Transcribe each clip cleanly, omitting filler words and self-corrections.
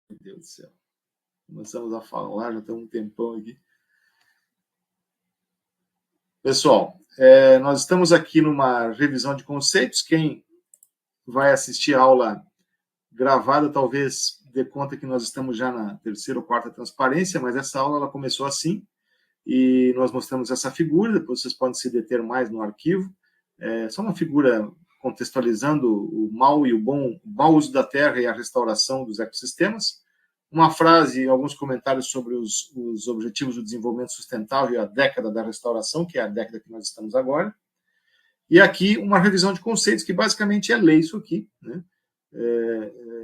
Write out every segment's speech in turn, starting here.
Meu Deus do céu. Começamos a falar, já tem um tempão aqui. Pessoal, nós estamos aqui numa revisão de conceitos. Quem vai assistir a aula gravada talvez dê conta que nós estamos já na terceira ou quarta transparência, mas essa aula ela começou assim, e nós mostramos essa figura, depois vocês podem se deter mais no arquivo. Só uma figura contextualizando o mal e o bom, o mau uso da terra e a restauração dos ecossistemas. Uma frase e alguns comentários sobre os objetivos do desenvolvimento sustentável e a década da restauração, que é a década que nós estamos agora. E aqui uma revisão de conceitos, que basicamente é ler isso aqui, né?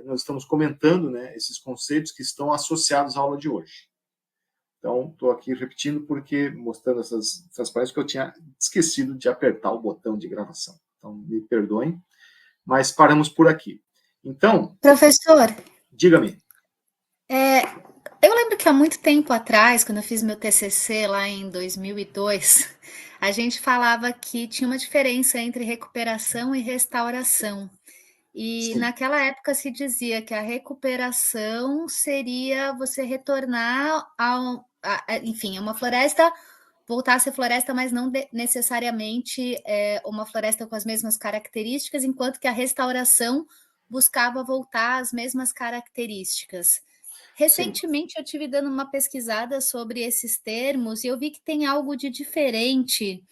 Nós estamos comentando, né, esses conceitos que estão associados à aula de hoje. Então, estou aqui repetindo porque mostrando essas transparências que eu tinha esquecido de apertar o botão de gravação. Então, me perdoem, mas paramos por aqui. Então, professor, diga-me. Eu lembro que há muito tempo atrás, quando eu fiz meu TCC lá em 2002, a gente falava que tinha uma diferença entre recuperação e restauração. E Sim. naquela época se dizia que a recuperação seria você retornar enfim, a uma floresta, voltar a ser floresta, mas não necessariamente uma floresta com as mesmas características, enquanto que a restauração buscava voltar às mesmas características. Sim. Recentemente eu tive dando uma pesquisada sobre esses termos e eu vi que tem algo de diferente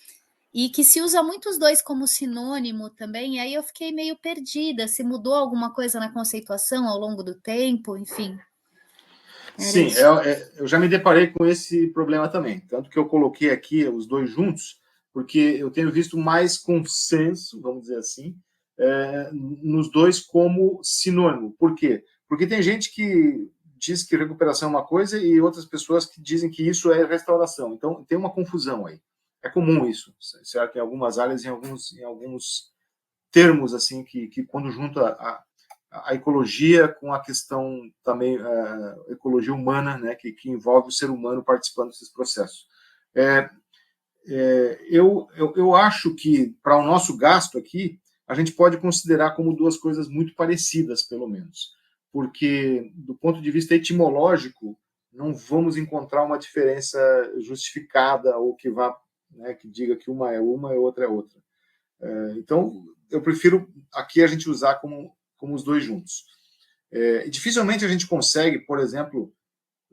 e que se usa muito os dois como sinônimo também, e aí eu fiquei meio perdida, se mudou alguma coisa na conceituação ao longo do tempo, enfim. Sim, eu já me deparei com esse problema também, tanto que eu coloquei aqui os dois juntos, porque eu tenho visto mais consenso, vamos dizer assim, nos dois como sinônimo. Por quê? Porque tem gente que diz que recuperação é uma coisa e outras pessoas que dizem que isso é restauração. Então, tem uma confusão aí. É comum isso, certo? Em algumas áreas, em alguns termos, assim, que quando junta a ecologia com a questão também, a ecologia humana, né, que envolve o ser humano participando desses processos. Eu acho que, para o nosso gasto aqui, a gente pode considerar como duas coisas muito parecidas, pelo menos, porque, do ponto de vista etimológico, não vamos encontrar uma diferença justificada ou que vá, né, que diga que uma e outra é outra. Então, eu prefiro aqui a gente usar como os dois juntos. Dificilmente a gente consegue, por exemplo,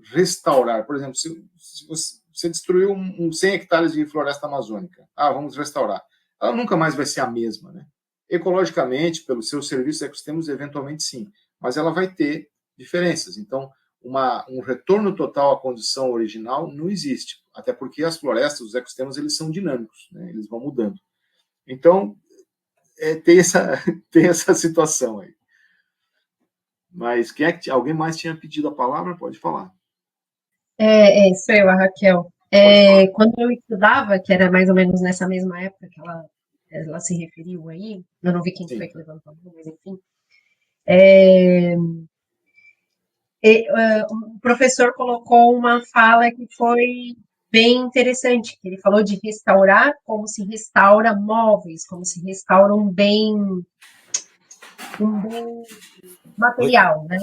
restaurar. Por exemplo, se você destruiu 100 hectares de floresta amazônica, vamos restaurar. Ela nunca mais vai ser a mesma, né? Ecologicamente, pelos seus serviços ecossistemas, eventualmente sim, mas ela vai ter diferenças. Então, um retorno total à condição original não existe, até porque as florestas, os ecossistemas, eles são dinâmicos, né? Eles vão mudando. Então, tem essa situação aí. Mas alguém mais tinha pedido a palavra? Pode falar. Sou eu, a Raquel. Quando eu estudava, que era mais ou menos nessa mesma época que ela se referiu aí, eu não vi quem foi que levantou a mão, mas enfim. O professor colocou uma fala que foi bem interessante, que ele falou de restaurar como se restaura móveis, como se restaura um bem material, né?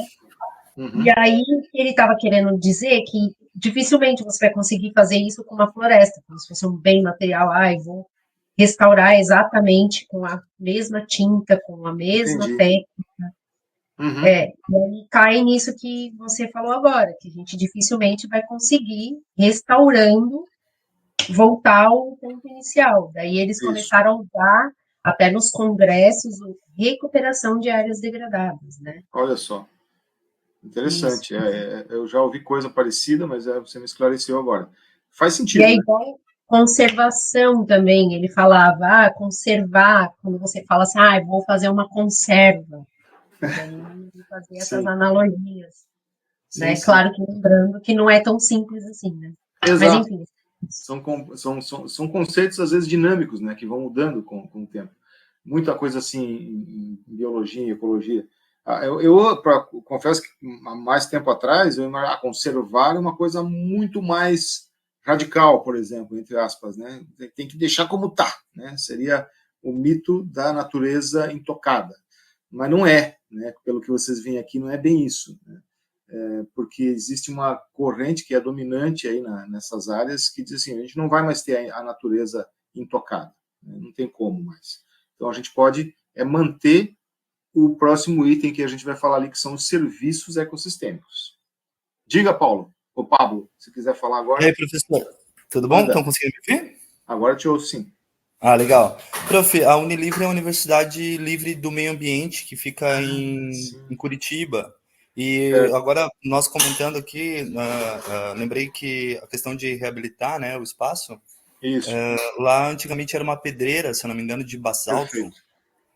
Uhum. E aí ele estava querendo dizer que dificilmente você vai conseguir fazer isso com uma floresta, como se fosse um bem material. Eu vou restaurar exatamente com a mesma tinta, com a mesma técnica. Uhum. E aí cai nisso que você falou agora, que a gente dificilmente vai conseguir, restaurando, voltar ao ponto inicial. Daí eles começaram a usar, até nos congressos, recuperação de áreas degradadas, né? Olha só. Interessante. Eu já ouvi coisa parecida, mas você me esclareceu agora. Faz sentido. E é igual conservação também. Ele falava, conservar, quando você fala assim, vou fazer uma conserva. Daí fazer essas analogias. Sim, Né? sim. Claro que lembrando que não é tão simples assim, né? Exato. Mas enfim. São conceitos, às vezes, dinâmicos, né, que vão mudando com o tempo. Muita coisa assim em biologia, em ecologia. Eu confesso que há mais tempo atrás, conservar é uma coisa muito mais radical, por exemplo, entre aspas, né? Tem que deixar como está, né? Seria o mito da natureza intocada. Mas não é, né? Pelo que vocês veem aqui, não é bem isso, né? porque existe uma corrente que é dominante aí nessas áreas, que diz assim, a gente não vai mais ter a natureza intocada, né? Não tem como mais. Então, a gente pode manter o próximo item que a gente vai falar ali, que são os serviços ecossistêmicos. Diga, Paulo, ou Pablo, se quiser falar agora. E aí, professor, tudo bom? Estão conseguindo me ouvir? Agora te ouço, sim. Ah, legal. Prof, a Unilivre é a Universidade Livre do Meio Ambiente, que fica em Curitiba. E agora, nós comentando aqui, lembrei que a questão de reabilitar, né, o espaço, Isso. Lá antigamente era uma pedreira, se eu não me engano, de basalto.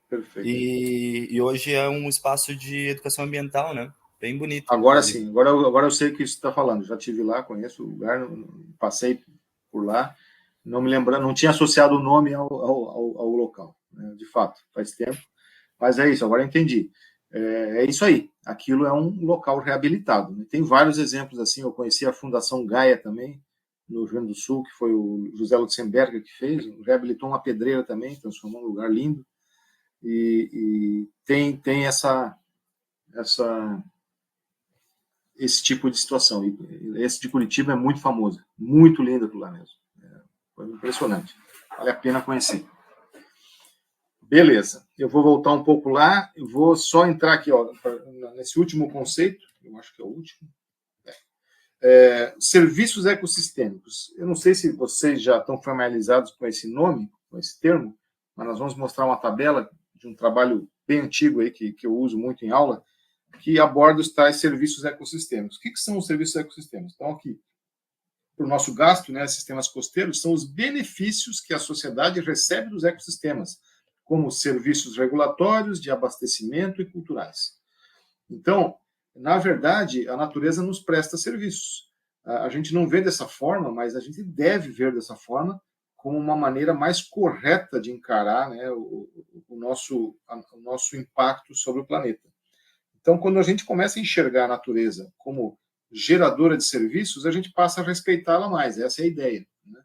Perfeito. E hoje é um espaço de educação ambiental, né? Bem bonito. Agora sim, agora eu sei o que você está falando. Já estive lá, conheço o lugar, passei por lá. Não me lembrando, não tinha associado o nome ao local, né? De fato, faz tempo. Mas é isso, agora eu entendi. É isso aí, aquilo é um local reabilitado, né? Tem vários exemplos assim, eu conheci a Fundação Gaia também, no Rio Grande do Sul, que foi o José Lutzenberger que fez, reabilitou uma pedreira também, transformou num lugar lindo, e tem esse tipo de situação. E esse de Curitiba é muito famoso, muito lindo aquilo lá mesmo. Foi impressionante. Vale a pena conhecer. Beleza. Eu vou voltar um pouco lá. Eu vou só entrar aqui, ó, nesse último conceito. Eu acho que é o último. Serviços ecossistêmicos. Eu não sei se vocês já estão familiarizados com esse nome, com esse termo, mas nós vamos mostrar uma tabela de um trabalho bem antigo aí, que eu uso muito em aula, que aborda os tais serviços ecossistêmicos. O que são os serviços ecossistêmicos? Então, aqui, para o nosso gasto, né, sistemas costeiros, são os benefícios que a sociedade recebe dos ecossistemas, como serviços regulatórios, de abastecimento e culturais. Então, na verdade, a natureza nos presta serviços. A gente não vê dessa forma, mas a gente deve ver dessa forma como uma maneira mais correta de encarar, né, o nosso impacto sobre o planeta. Então, quando a gente começa a enxergar a natureza como geradora de serviços, a gente passa a respeitá-la mais. Essa é a ideia, né?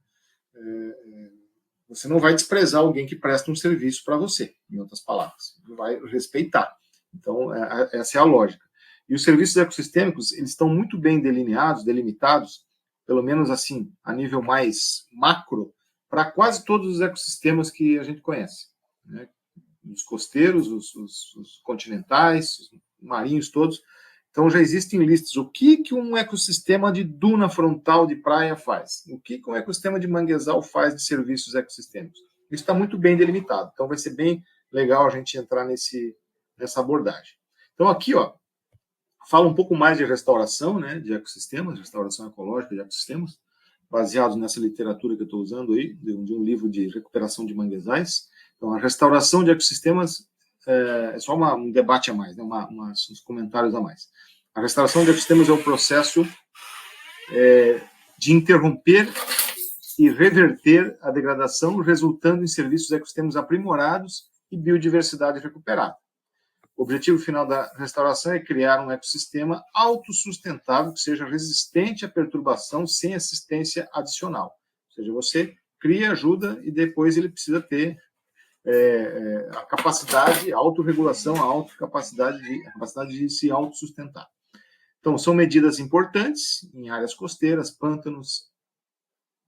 Você não vai desprezar alguém que presta um serviço para você, em outras palavras. Você vai respeitar. Então, essa é a lógica. E os serviços ecossistêmicos, eles estão muito bem delineados, delimitados, pelo menos assim, a nível mais macro, para quase todos os ecossistemas que a gente conhece, né? Os costeiros, os continentais, os marinhos todos. Então, já existem listas. O que um ecossistema de duna frontal de praia faz? O que um ecossistema de manguezal faz de serviços ecossistêmicos? Isso está muito bem delimitado. Então, vai ser bem legal a gente entrar nessa abordagem. Então, aqui, ó, fala um pouco mais de restauração, né, de ecossistemas, restauração ecológica de ecossistemas, baseados nessa literatura que eu estou usando aí, de um livro de recuperação de manguezais. Então, a restauração de ecossistemas é só um debate a mais, né? Uns comentários a mais. A restauração de ecossistemas é o processo de interromper e reverter a degradação, resultando em serviços ecossistemas aprimorados e biodiversidade recuperada. O objetivo final da restauração é criar um ecossistema autossustentável que seja resistente à perturbação sem assistência adicional. Ou seja, você cria, ajuda e depois ele precisa ter a capacidade, a autorregulação, a capacidade de se autossustentar. Então, são medidas importantes em áreas costeiras, pântanos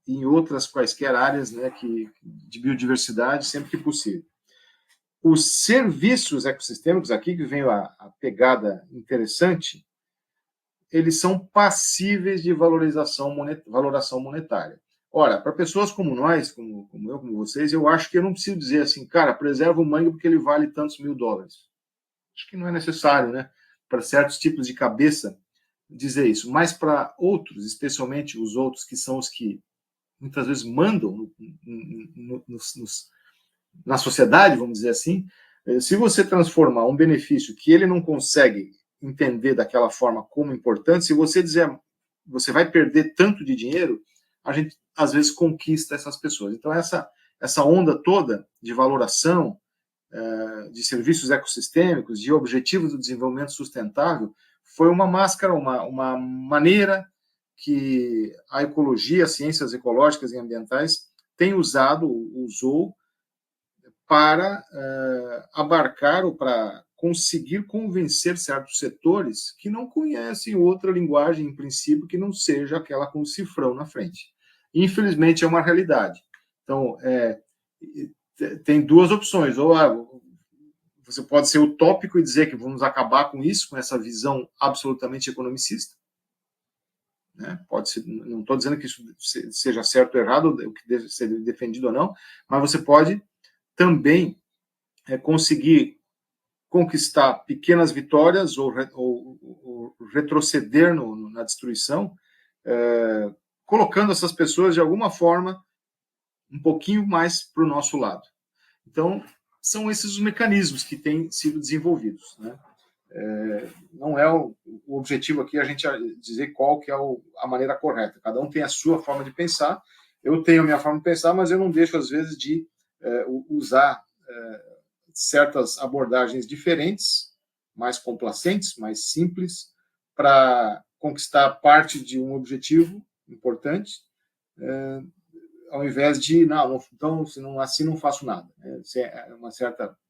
e em outras quaisquer áreas, né, de biodiversidade, sempre que possível. Os serviços ecossistêmicos, aqui que vem a pegada interessante, eles são passíveis de valoração monetária. Ora, para pessoas como nós, como eu, como vocês, eu acho que eu não preciso dizer assim, cara, preserva o mangue porque ele vale tantos $1.000. Acho que não é necessário, né? Para certos tipos de cabeça dizer isso. Mas para outros, especialmente os outros que são os que muitas vezes mandam na sociedade, vamos dizer assim, se você transformar um benefício que ele não consegue entender daquela forma como importante, se você dizer você vai perder tanto de dinheiro, a gente às vezes conquista essas pessoas. Então essa onda toda de valoração de serviços ecossistêmicos, de objetivos do desenvolvimento sustentável, foi uma máscara, uma maneira que a ecologia, as ciências ecológicas e ambientais usou para abarcar ou para conseguir convencer certos setores que não conhecem outra linguagem, em princípio, que não seja aquela com o cifrão na frente. Infelizmente, é uma realidade. Então, tem duas opções. Ou você pode ser utópico e dizer que vamos acabar com isso, com essa visão absolutamente economicista. Né? Pode ser, não estou dizendo que isso seja certo ou errado, o que deve ser defendido ou não, mas você pode também conseguir conquistar pequenas vitórias ou retroceder na destruição, colocando essas pessoas, de alguma forma, um pouquinho mais para o nosso lado. Então, são esses os mecanismos que têm sido desenvolvidos. Né? Não é o objetivo aqui a gente dizer qual que é a maneira correta. Cada um tem a sua forma de pensar. Eu tenho a minha forma de pensar, mas eu não deixo, às vezes, de usar certas abordagens diferentes, mais complacentes, mais simples, para conquistar parte de um objetivo importante, ao invés de, não, então, assim não faço nada.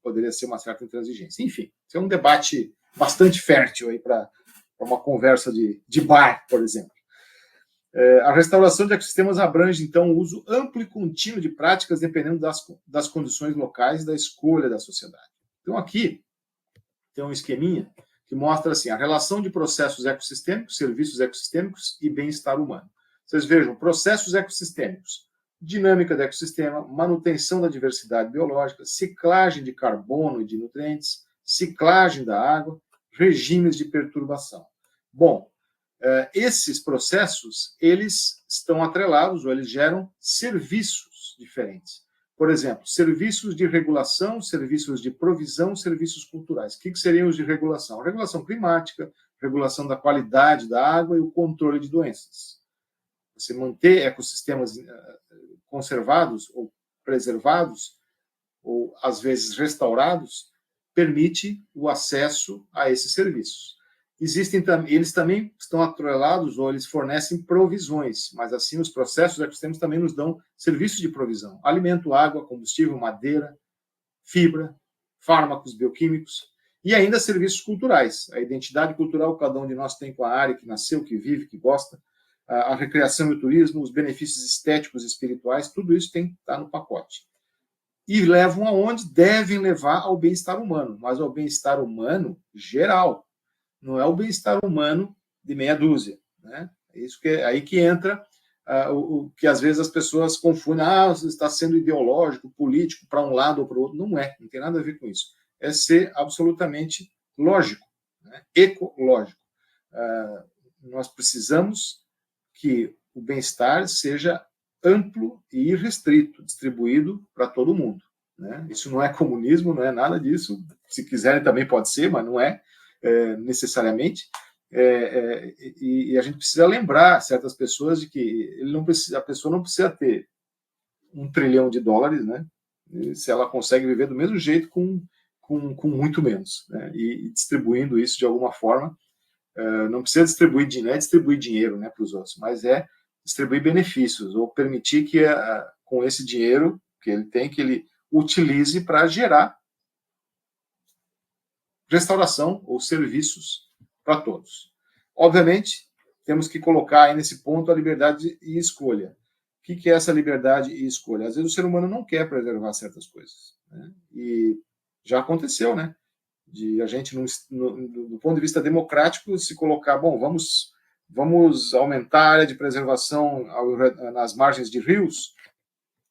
Poderia ser uma certa intransigência. Enfim, isso é um debate bastante fértil aí para uma conversa de bar, por exemplo. A restauração de ecossistemas abrange, então, o uso amplo e contínuo de práticas dependendo das condições locais e da escolha da sociedade. Então, aqui tem um esqueminha que mostra assim, a relação de processos ecossistêmicos, serviços ecossistêmicos e bem-estar humano. Vocês vejam, processos ecossistêmicos, dinâmica do ecossistema, manutenção da diversidade biológica, ciclagem de carbono e de nutrientes, ciclagem da água, regimes de perturbação. Bom, esses processos, eles estão atrelados ou eles geram serviços diferentes. Por exemplo, serviços de regulação, serviços de provisão, serviços culturais. O que seriam os de regulação? Regulação climática, regulação da qualidade da água e o controle de doenças. Você manter ecossistemas conservados ou preservados, ou às vezes restaurados, permite o acesso a esses serviços. Eles também estão atrelados ou eles fornecem provisões, mas assim os processos ecossistêmicos também nos dão serviços de provisão. Alimento, água, combustível, madeira, fibra, fármacos bioquímicos e ainda serviços culturais. A identidade cultural que cada um de nós tem com a área que nasceu, que vive, que gosta, a recreação e o turismo, os benefícios estéticos e espirituais, tudo isso tem que estar no pacote. E levam aonde? Devem levar ao bem-estar humano, mas ao bem-estar humano geral. Não é o bem-estar humano de meia dúzia. Né? É aí que entra o que às vezes as pessoas confundem. Você está sendo ideológico, político, para um lado ou para o outro. Não tem nada a ver com isso. É ser absolutamente lógico, né? Ecológico. Nós precisamos que o bem-estar seja amplo e irrestrito, distribuído para todo mundo. Né? Isso não é comunismo, não é nada disso. Se quiserem também pode ser, mas não é. Necessariamente, e a gente precisa lembrar certas pessoas de que a pessoa não precisa ter $1 trilhão, né? Se ela consegue viver do mesmo jeito com muito menos, né? E distribuindo isso de alguma forma, não precisa distribuir dinheiro, não é distribuir dinheiro, né, para os outros, mas é distribuir benefícios ou permitir que com esse dinheiro que ele tem, que ele utilize para gerar restauração ou serviços para todos. Obviamente, temos que colocar aí nesse ponto a liberdade e escolha. O que é essa liberdade e escolha? Às vezes o ser humano não quer preservar certas coisas. Né? E já aconteceu, né? De a gente, do ponto de vista democrático, se colocar, bom, vamos aumentar a área de preservação nas margens de rios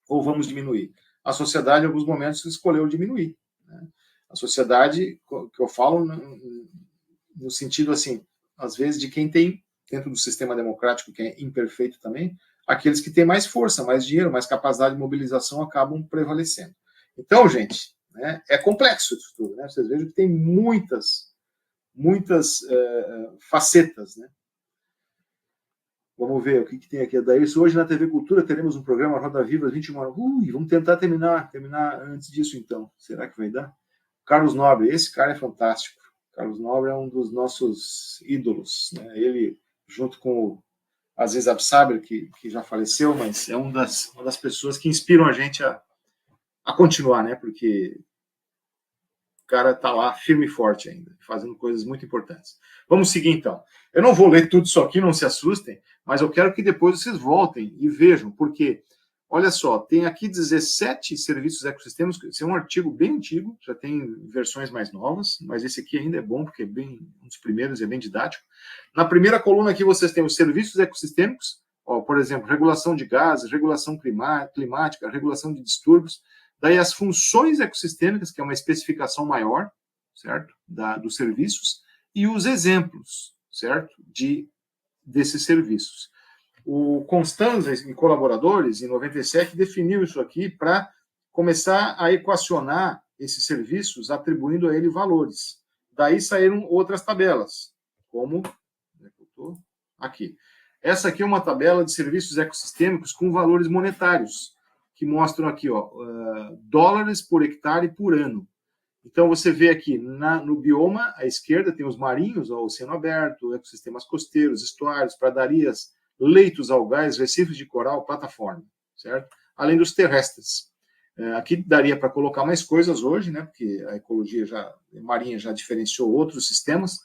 ou vamos diminuir? A sociedade, em alguns momentos, escolheu diminuir. Né? A sociedade, que eu falo no sentido, assim, às vezes, de quem tem, dentro do sistema democrático, que é imperfeito também, aqueles que têm mais força, mais dinheiro, mais capacidade de mobilização acabam prevalecendo. Então, gente, né, é complexo isso tudo. Né? Vocês vejam que tem muitas facetas. Né? Vamos ver o que tem aqui. Daí, hoje na TV Cultura teremos um programa Roda Viva 21 horas. Vamos tentar terminar antes disso, então. Será que vai dar? Carlos Nobre, esse cara é fantástico. Carlos Nobre é um dos nossos ídolos. Né? Ele, junto com o Aziz Absaber, que já faleceu, mas é uma das pessoas que inspiram a gente a continuar, né? Porque cara está lá firme e forte ainda, fazendo coisas muito importantes. Vamos seguir, então. Eu não vou ler tudo isso aqui, não se assustem, mas eu quero que depois vocês voltem e vejam, porque, olha só, tem aqui 17 serviços ecossistemas, esse é um artigo bem antigo, já tem versões mais novas, mas esse aqui ainda é bom, porque é bem um dos primeiros, é bem didático. Na primeira coluna aqui vocês têm os serviços ecossistêmicos, ó, por exemplo, regulação de gases, regulação climática, regulação de distúrbios. Daí as funções ecossistêmicas, que é uma especificação maior, certo? Dos serviços, e os exemplos, certo? Desses serviços. O Constanza e colaboradores, em 97, definiu isso aqui para começar a equacionar esses serviços, atribuindo a ele valores. Daí saíram outras tabelas, como... aqui. Essa aqui é uma tabela de serviços ecossistêmicos com valores monetários, que mostram aqui, ó, dólares por hectare por ano. Então, você vê aqui, no bioma, à esquerda, tem os marinhos, ó, oceano aberto, ecossistemas costeiros, estuários, pradarias, leitos algais, recifes de coral, plataforma, certo? Além dos terrestres. Aqui daria para colocar mais coisas hoje, né, porque a ecologia marinha já diferenciou outros sistemas.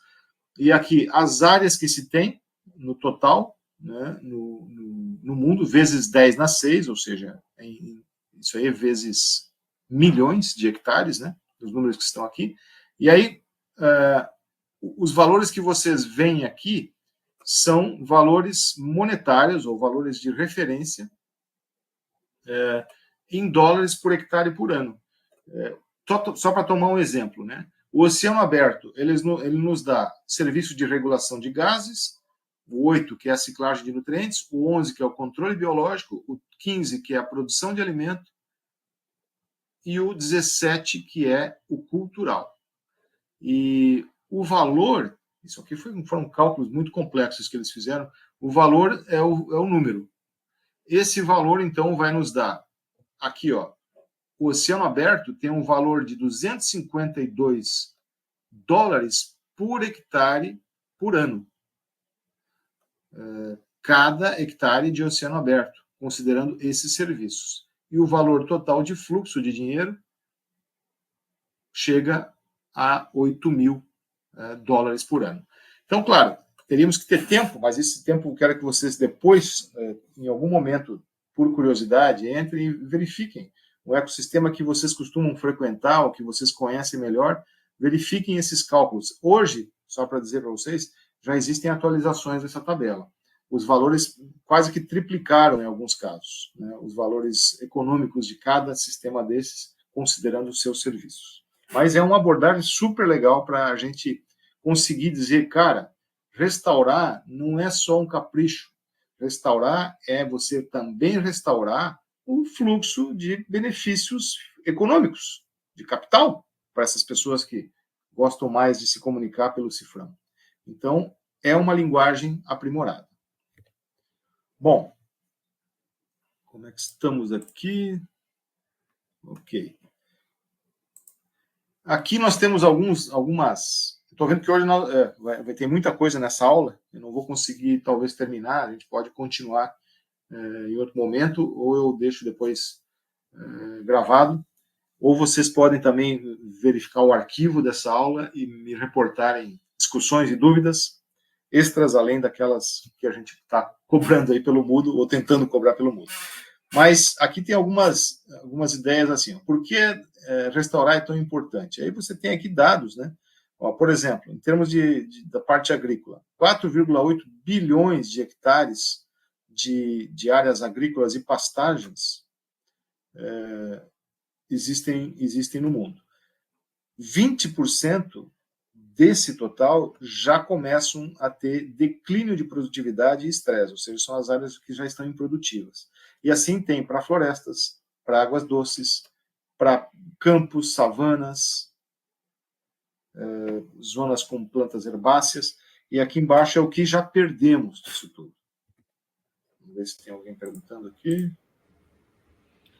E aqui, as áreas que se tem no total, né, no mundo, vezes 10 na 6, ou seja, isso aí é vezes milhões de hectares, né, os números que estão aqui. E aí, os valores que vocês veem aqui são valores monetários, ou valores de referência, em dólares por hectare por ano. Só para tomar um exemplo, né? O oceano aberto, ele nos dá serviço de regulação de gases, o 8, que é a ciclagem de nutrientes, o 11, que é o controle biológico, o 15, que é a produção de alimento, e o 17, que é o cultural. E o valor, isso aqui foram cálculos muito complexos que eles fizeram, o valor é o número. Esse valor, então, vai nos dar, aqui, ó, o oceano aberto tem um valor de 252 dólares por hectare por ano. Cada hectare de oceano aberto, considerando esses serviços. E o valor total de fluxo de dinheiro chega a 8 mil dólares por ano. Então, claro, teríamos que ter tempo, mas esse tempo eu quero que vocês depois, em algum momento, por curiosidade, entrem e verifiquem o ecossistema que vocês costumam frequentar, ou que vocês conhecem melhor, verifiquem esses cálculos. Hoje, só para dizer para vocês, já existem atualizações dessa tabela. Os valores quase que triplicaram em alguns casos, né, os valores econômicos de cada sistema desses, considerando os seus serviços. Mas é uma abordagem super legal para a gente conseguir dizer, cara, restaurar não é só um capricho. Restaurar é você também restaurar o fluxo de benefícios econômicos, de capital, para essas pessoas que gostam mais de se comunicar pelo cifrão. Então, é uma linguagem aprimorada. Bom, como é que estamos aqui? Ok. Aqui nós temos algumas... Estou vendo que hoje vai ter muita coisa nessa aula, eu não vou conseguir talvez terminar, a gente pode continuar em outro momento, ou eu deixo depois gravado, ou vocês podem também verificar o arquivo dessa aula e me reportarem discussões e dúvidas extras, além daquelas que a gente está cobrando aí pelo Moodle, ou tentando cobrar pelo Moodle. Mas aqui tem algumas ideias assim, ó, por que restaurar é tão importante? Aí você tem aqui dados, né? Ó, por exemplo, em termos da parte agrícola, 4,8 bilhões de hectares de áreas agrícolas e pastagens existem no mundo. 20% desse total já começam a ter declínio de produtividade e estresse, ou seja, são as áreas que já estão improdutivas. E assim tem para florestas, para águas doces, para campos, savanas, zonas com plantas herbáceas, e aqui embaixo é o que já perdemos disso tudo. Vamos ver se tem alguém perguntando aqui.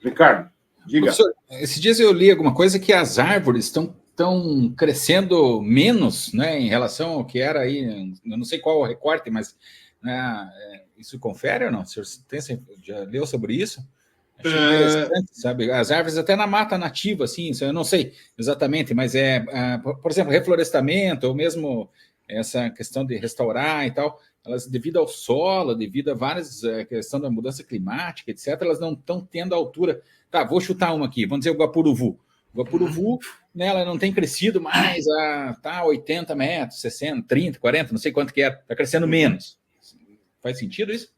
Ricardo, diga. Professor, esses dias eu li alguma coisa que as árvores estão crescendo menos, né, em relação ao que era aí, eu não sei qual o recorte, mas né, isso confere ou não? O senhor já leu sobre isso? Achei interessante, sabe? As árvores até na mata nativa, assim, eu não sei exatamente, mas por exemplo, reflorestamento, ou mesmo essa questão de restaurar e tal, elas, devido ao solo, devido a várias questão da mudança climática, etc., elas não estão tendo a altura. Tá, vou chutar uma aqui, vamos dizer o guapuruvu. O guapuruvu, né, ela não tem crescido mais a 80 metros, 60, 30, 40, não sei quanto que é, está crescendo menos. Faz sentido isso?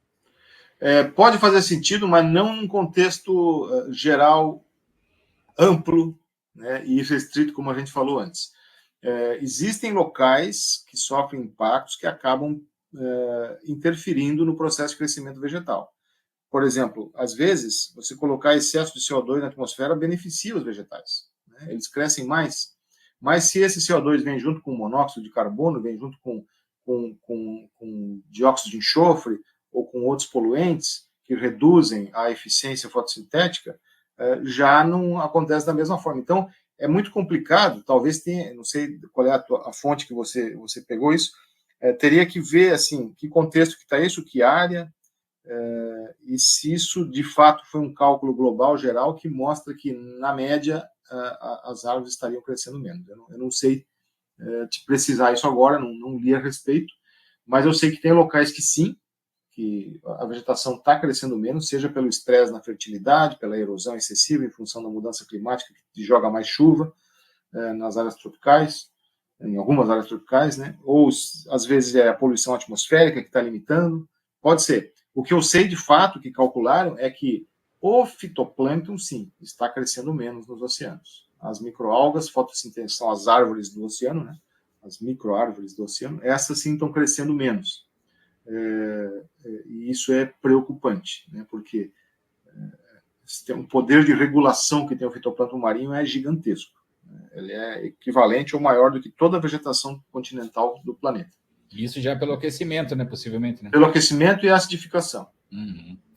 Pode fazer sentido, mas não num contexto geral, amplo, né, e restrito, como a gente falou antes. Existem locais que sofrem impactos que acabam interferindo no processo de crescimento vegetal. Por exemplo, às vezes, você colocar excesso de CO2 na atmosfera beneficia os vegetais, né? Eles crescem mais. Mas se esse CO2 vem junto com monóxido de carbono, vem junto com dióxido de enxofre, ou com outros poluentes que reduzem a eficiência fotossintética, já não acontece da mesma forma. Então, é muito complicado, talvez tenha, não sei qual é a fonte que você pegou isso, teria que ver, assim, que contexto que está isso, que área, e se isso, de fato, foi um cálculo global, geral, que mostra que, na média, as árvores estariam crescendo menos. Eu não sei te precisar isso agora, não li a respeito, mas eu sei que tem locais que sim, que a vegetação está crescendo menos, seja pelo estresse na fertilidade, pela erosão excessiva em função da mudança climática que joga mais chuva nas áreas tropicais, em algumas áreas tropicais, né? Ou às vezes é a poluição atmosférica que está limitando, pode ser. O que eu sei de fato que calcularam é que o fitoplâncton, sim, está crescendo menos nos oceanos. As microalgas, fotossíntese, são as árvores do oceano, né? As microárvores do oceano, essas sim estão crescendo menos. E isso é preocupante, né, porque o poder de regulação que tem o fitoplâncton marinho é gigantesco. Ele é equivalente ou maior do que toda a vegetação continental do planeta. Isso já pelo aquecimento, né, possivelmente, né? Pelo aquecimento e acidificação,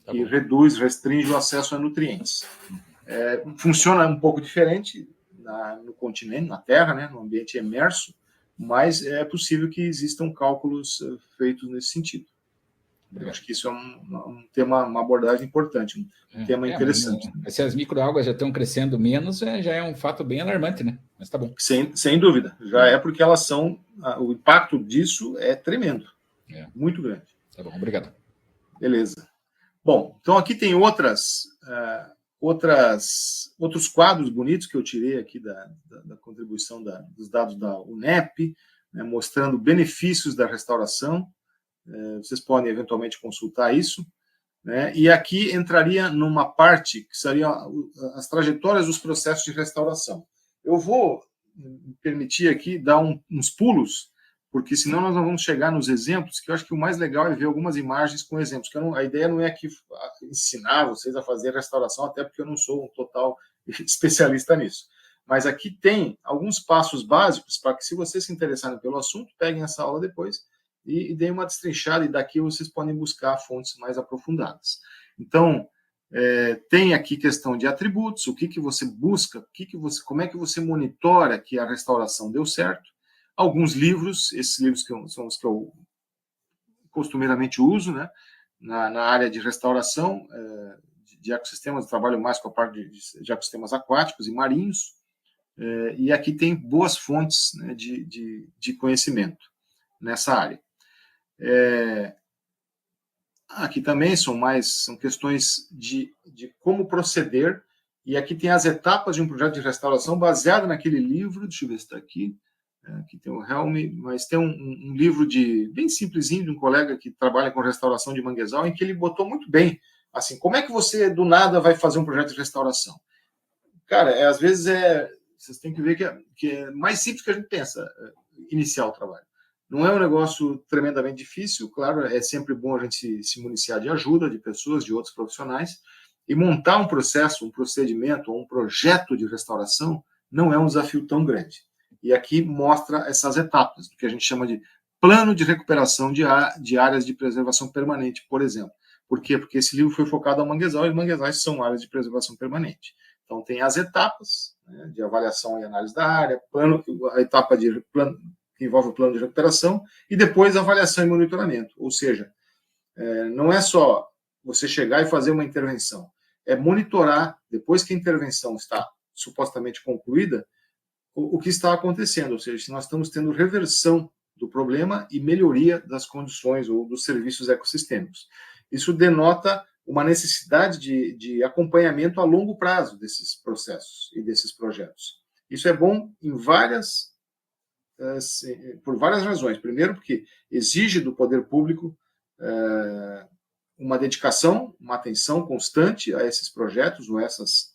tá que bom. restringe o acesso a nutrientes. Funciona um pouco diferente no continente, na Terra, né, no ambiente emerso, mas é possível que existam cálculos feitos nesse sentido. Eu acho que isso é um tema, uma abordagem importante, um tema interessante. Se as microalgas já estão crescendo menos, já é um fato bem alarmante, né? Mas tá bom. Sem dúvida. Já é porque elas são... O impacto disso é tremendo. Muito grande. Tá bom, obrigado. Beleza. Bom, então aqui tem outros quadros bonitos que eu tirei aqui da contribuição dos dados da UNEP, né, mostrando benefícios da restauração. Vocês podem eventualmente consultar isso, né? E aqui entraria numa parte que seria as trajetórias dos processos de restauração. Eu vou me permitir aqui dar uns pulos, porque senão nós não vamos chegar nos exemplos, que eu acho que o mais legal é ver algumas imagens com exemplos, que a ideia não é aqui ensinar vocês a fazer restauração, até porque eu não sou um total especialista nisso. Mas aqui tem alguns passos básicos para que, se vocês se interessarem pelo assunto, peguem essa aula depois e deem uma destrinchada, e daqui vocês podem buscar fontes mais aprofundadas. Então, tem aqui questão de atributos, o que você busca, como é que você monitora que a restauração deu certo. Alguns livros, esses livros são os que eu costumeiramente uso, né, na área de restauração de ecossistemas. Eu trabalho mais com a parte de ecossistemas aquáticos e marinhos, e aqui tem boas fontes, né, de conhecimento nessa área. Aqui também são questões de como proceder, e aqui tem as etapas de um projeto de restauração baseado naquele livro. Deixa eu ver se está aqui. Aqui tem o Helm, mas tem um livro bem simplesinho, de um colega que trabalha com restauração de manguezal, em que ele botou muito bem, assim, como é que você do nada vai fazer um projeto de restauração? Cara, às vezes vocês têm que ver que é mais simples que a gente pensa, iniciar o trabalho. Não é um negócio tremendamente difícil, claro, é sempre bom a gente se municiar de ajuda, de pessoas, de outros profissionais, e montar um processo, um procedimento ou um projeto de restauração não é um desafio tão grande. E aqui mostra essas etapas, do que a gente chama de plano de recuperação de áreas de preservação permanente, por exemplo. Por quê? Porque esse livro foi focado ao manguezal, e manguezais são áreas de preservação permanente. Então, tem as etapas, né, de avaliação e análise da área, a etapa de plano, que envolve o plano de recuperação, e depois avaliação e monitoramento. Ou seja, não é só você chegar e fazer uma intervenção, é monitorar, depois que a intervenção está supostamente concluída, o que está acontecendo, ou seja, se nós estamos tendo reversão do problema e melhoria das condições ou dos serviços ecossistêmicos. Isso denota uma necessidade de acompanhamento a longo prazo desses processos e desses projetos. Isso é bom por várias razões. Primeiro, porque exige do poder público uma dedicação, uma atenção constante a esses projetos ou esses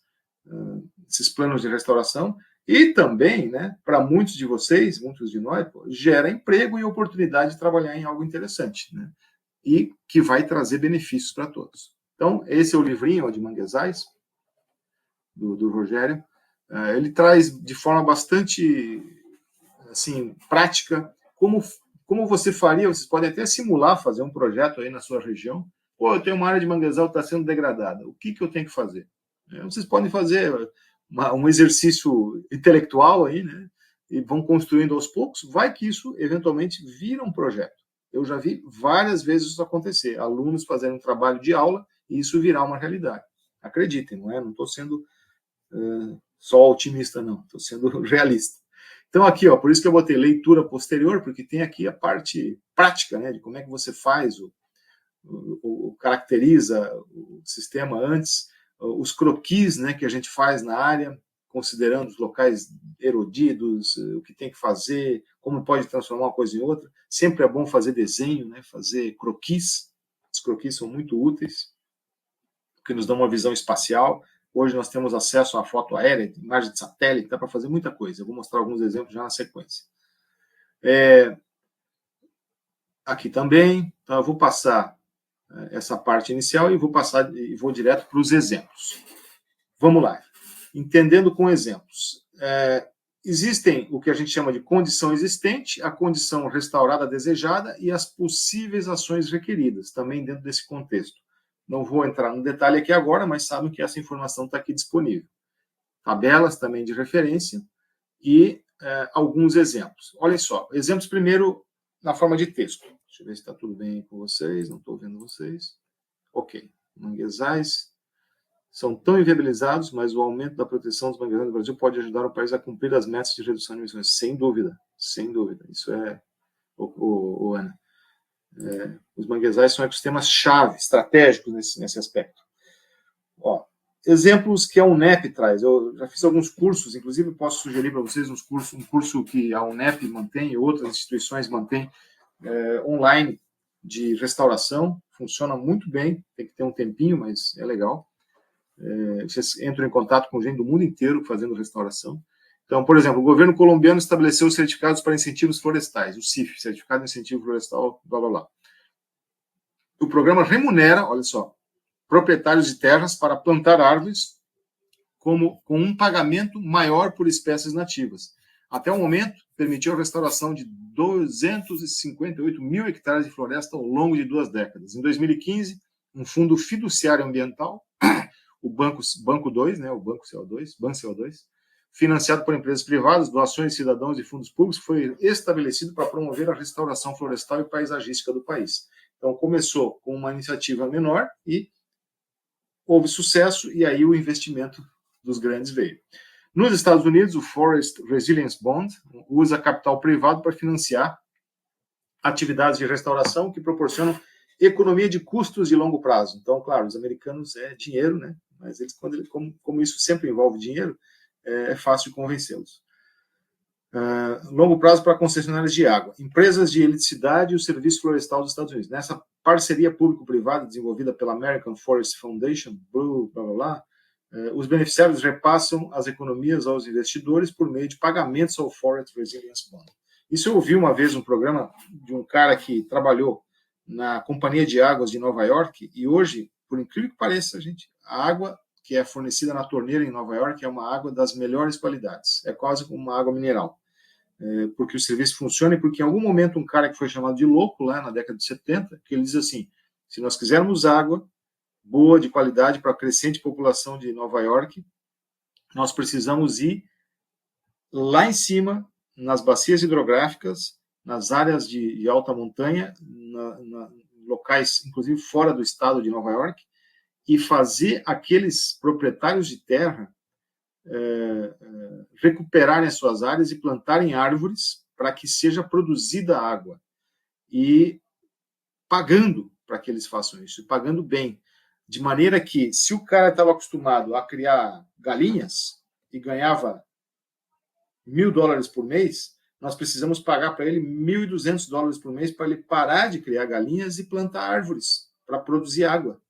planos de restauração, e também, né, para muitos de vocês, muitos de nós, gera emprego e oportunidade de trabalhar em algo interessante, né, e que vai trazer benefícios para todos. Então, esse é o livrinho de manguezais, do Rogério. Ele traz de forma bastante assim, prática como você faria. Vocês podem até simular fazer um projeto aí na sua região. Pô, eu tenho uma área de manguezal que está sendo degradada. O que eu tenho que fazer? Vocês podem fazer um exercício intelectual aí, né? E vão construindo aos poucos. Vai que isso, eventualmente, vira um projeto. Eu já vi várias vezes isso acontecer. Alunos fazendo um trabalho de aula e isso virar uma realidade. Acreditem, não estou sendo só otimista, não. Estou sendo realista. Então, aqui, ó, por isso que eu botei leitura posterior, porque tem aqui a parte prática, né, de como é que você faz, caracteriza o sistema antes, os croquis, né, que a gente faz na área, considerando os locais erodidos, o que tem que fazer, como pode transformar uma coisa em outra. Sempre é bom fazer desenho, né, fazer croquis. Os croquis são muito úteis, porque nos dão uma visão espacial. Hoje nós temos acesso à foto aérea, imagem de satélite, dá para fazer muita coisa. Eu vou mostrar alguns exemplos já na sequência. Aqui também, então eu vou passar essa parte inicial e vou direto para os exemplos. Vamos lá. Entendendo com exemplos. Existem o que a gente chama de condição existente, a condição restaurada desejada e as possíveis ações requeridas, também dentro desse contexto. Não vou entrar no detalhe aqui agora, mas sabem que essa informação está aqui disponível. Tabelas também de referência e alguns exemplos. Olhem só, exemplos primeiro na forma de texto. Deixa eu ver se está tudo bem com vocês, não estou vendo vocês. Ok. Manguezais são tão inviabilizados, mas o aumento da proteção dos manguezais no Brasil pode ajudar o país a cumprir as metas de redução de emissões. Sem dúvida, sem dúvida. Isso é, Ana. Os manguezais são ecossistemas-chave, estratégicos nesse aspecto. Ó, exemplos que a UNEP traz. Eu já fiz alguns cursos, inclusive posso sugerir para vocês um curso que a UNEP mantém e outras instituições mantêm online de restauração. Funciona muito bem, tem que ter um tempinho, mas é legal. Vocês entram em contato com gente do mundo inteiro fazendo restauração. Então, por exemplo, o governo colombiano estabeleceu os certificados para incentivos florestais, o CIF, Certificado de Incentivo Florestal, blá, blá, blá. O programa remunera, olha só, proprietários de terras para plantar árvores com um pagamento maior por espécies nativas. Até o momento, permitiu a restauração de 258 mil hectares de floresta ao longo de 2 décadas. Em 2015, um fundo fiduciário ambiental, o Banco 2, né, o Banco CO2, financiado por empresas privadas, doações de cidadãos e fundos públicos, foi estabelecido para promover a restauração florestal e paisagística do país. Então, começou com uma iniciativa menor e houve sucesso, e aí o investimento dos grandes veio. Nos Estados Unidos, o Forest Resilience Bond usa capital privado para financiar atividades de restauração que proporcionam economia de custos de longo prazo. Então, claro, os americanos é dinheiro, né? Mas eles, como isso sempre envolve dinheiro, é fácil de convencê-los. Longo prazo para concessionárias de água, empresas de eletricidade e o Serviço Florestal dos Estados Unidos. Nessa parceria público-privada desenvolvida pela American Forest Foundation, blá, blá, blá, os beneficiários repassam as economias aos investidores por meio de pagamentos ao Forest Resilience Bond. Isso eu ouvi uma vez um programa de um cara que trabalhou na Companhia de Águas de Nova York, e hoje, por incrível que pareça, gente, a água que é fornecida na torneira em Nova York é uma água das melhores qualidades, é quase como uma água mineral, porque o serviço funciona e porque em algum momento um cara que foi chamado de louco lá na década de 70, que ele diz assim, se nós quisermos água boa, de qualidade para a crescente população de Nova York, nós precisamos ir lá em cima, nas bacias hidrográficas, nas áreas de alta montanha, locais, inclusive fora do estado de Nova York, e fazer aqueles proprietários de terra recuperarem as suas áreas e plantarem árvores para que seja produzida água. E pagando para que eles façam isso, e pagando bem. De maneira que, se o cara estava acostumado a criar galinhas e ganhava $1.000 por mês, nós precisamos pagar para ele $1.200 por mês para ele parar de criar galinhas e plantar árvores para produzir água.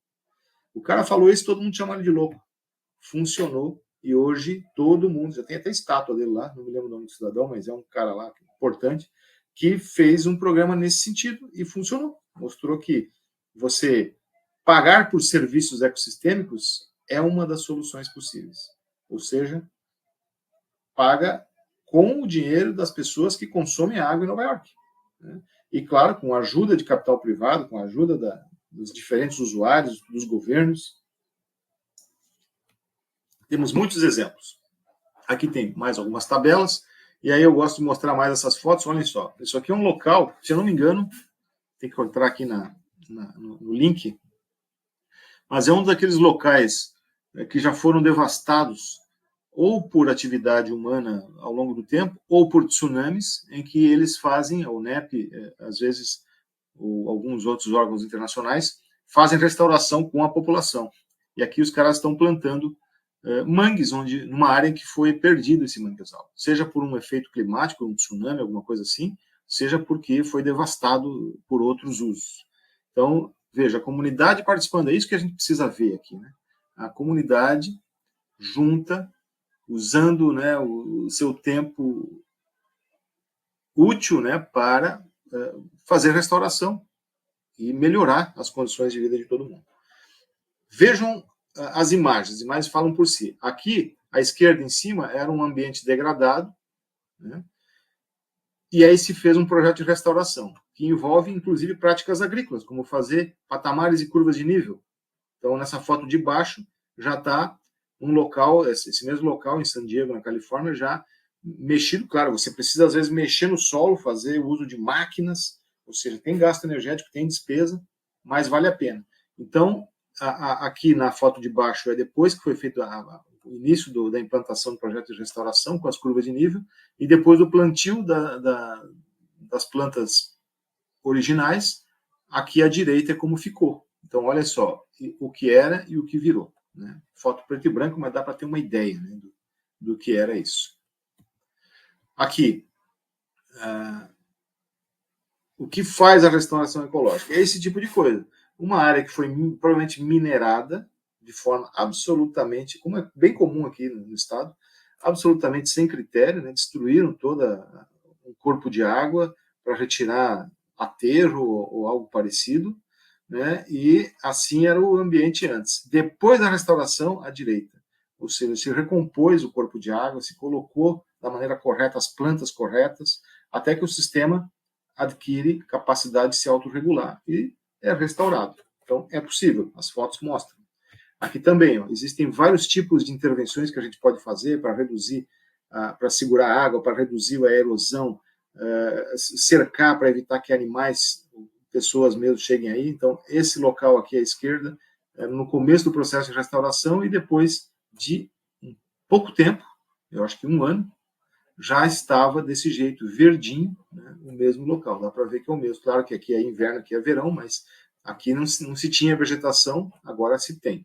O cara falou isso, todo mundo chamou ele de louco. Funcionou, e hoje todo mundo, já tem até estátua dele lá, não me lembro o nome do cidadão, mas é um cara lá importante, que fez um programa nesse sentido e funcionou. Mostrou que você pagar por serviços ecossistêmicos é uma das soluções possíveis. Ou seja, paga com o dinheiro das pessoas que consomem água em Nova York. Né? E, claro, com a ajuda de capital privado, com a ajuda dos diferentes usuários, dos governos. Temos muitos exemplos. Aqui tem mais algumas tabelas, e aí eu gosto de mostrar mais essas fotos. Olhem só, isso aqui é um local, se eu não me engano, tem que entrar aqui no link, mas é um daqueles locais que já foram devastados ou por atividade humana ao longo do tempo, ou por tsunamis, em que eles fazem, a UNEP, às vezes, ou alguns outros órgãos internacionais, fazem restauração com a população. E aqui os caras estão plantando mangues, numa área em que foi perdido esse manguezal, seja por um efeito climático, um tsunami, alguma coisa assim, seja porque foi devastado por outros usos. Então, veja, a comunidade participando, é isso que a gente precisa ver aqui, né? A comunidade junta, usando, né, o seu tempo útil, né, para fazer restauração e melhorar as condições de vida de todo mundo. Vejam as imagens falam por si. Aqui, à esquerda em cima, era um ambiente degradado, né, e aí se fez um projeto de restauração, que envolve, inclusive, práticas agrícolas, como fazer patamares e curvas de nível. Então, nessa foto de baixo, já está um local, esse mesmo local em San Diego, na Califórnia, já mexido. Claro, você precisa, às vezes, mexer no solo, fazer o uso de máquinas, ou seja, tem gasto energético, tem despesa, mas vale a pena. Então, aqui na foto de baixo é depois que foi feito o início da implantação do projeto de restauração, com as curvas de nível, e depois do plantio das plantas originais. Aqui à direita é como ficou. Então, olha só, o que era e o que virou. Né? Foto preto e branco, mas dá para ter uma ideia, né, do que era isso. Aqui, o que faz a restauração ecológica? É esse tipo de coisa. Uma área que foi provavelmente minerada, de forma absolutamente, como é bem comum aqui no estado, absolutamente sem critério, né? Destruíram todo um corpo de água para retirar aterro ou algo parecido, né? E assim era o ambiente antes. Depois da restauração, à direita, ou seja, se recompôs o corpo de água, se colocou da maneira correta as plantas corretas, até que o sistema adquire capacidade de se autorregular e é restaurado. Então, é possível, as fotos mostram. Aqui também, existem vários tipos de intervenções que a gente pode fazer para reduzir, para segurar a água, para reduzir a erosão, cercar para evitar que animais, pessoas mesmo cheguem aí. Então, esse local aqui à esquerda, no começo do processo de restauração, e depois de pouco tempo, eu acho que 1 ano, já estava desse jeito, verdinho, né, no mesmo local. Dá para ver que é o mesmo. Claro que aqui é inverno, aqui é verão, mas aqui não se tinha vegetação, agora se tem.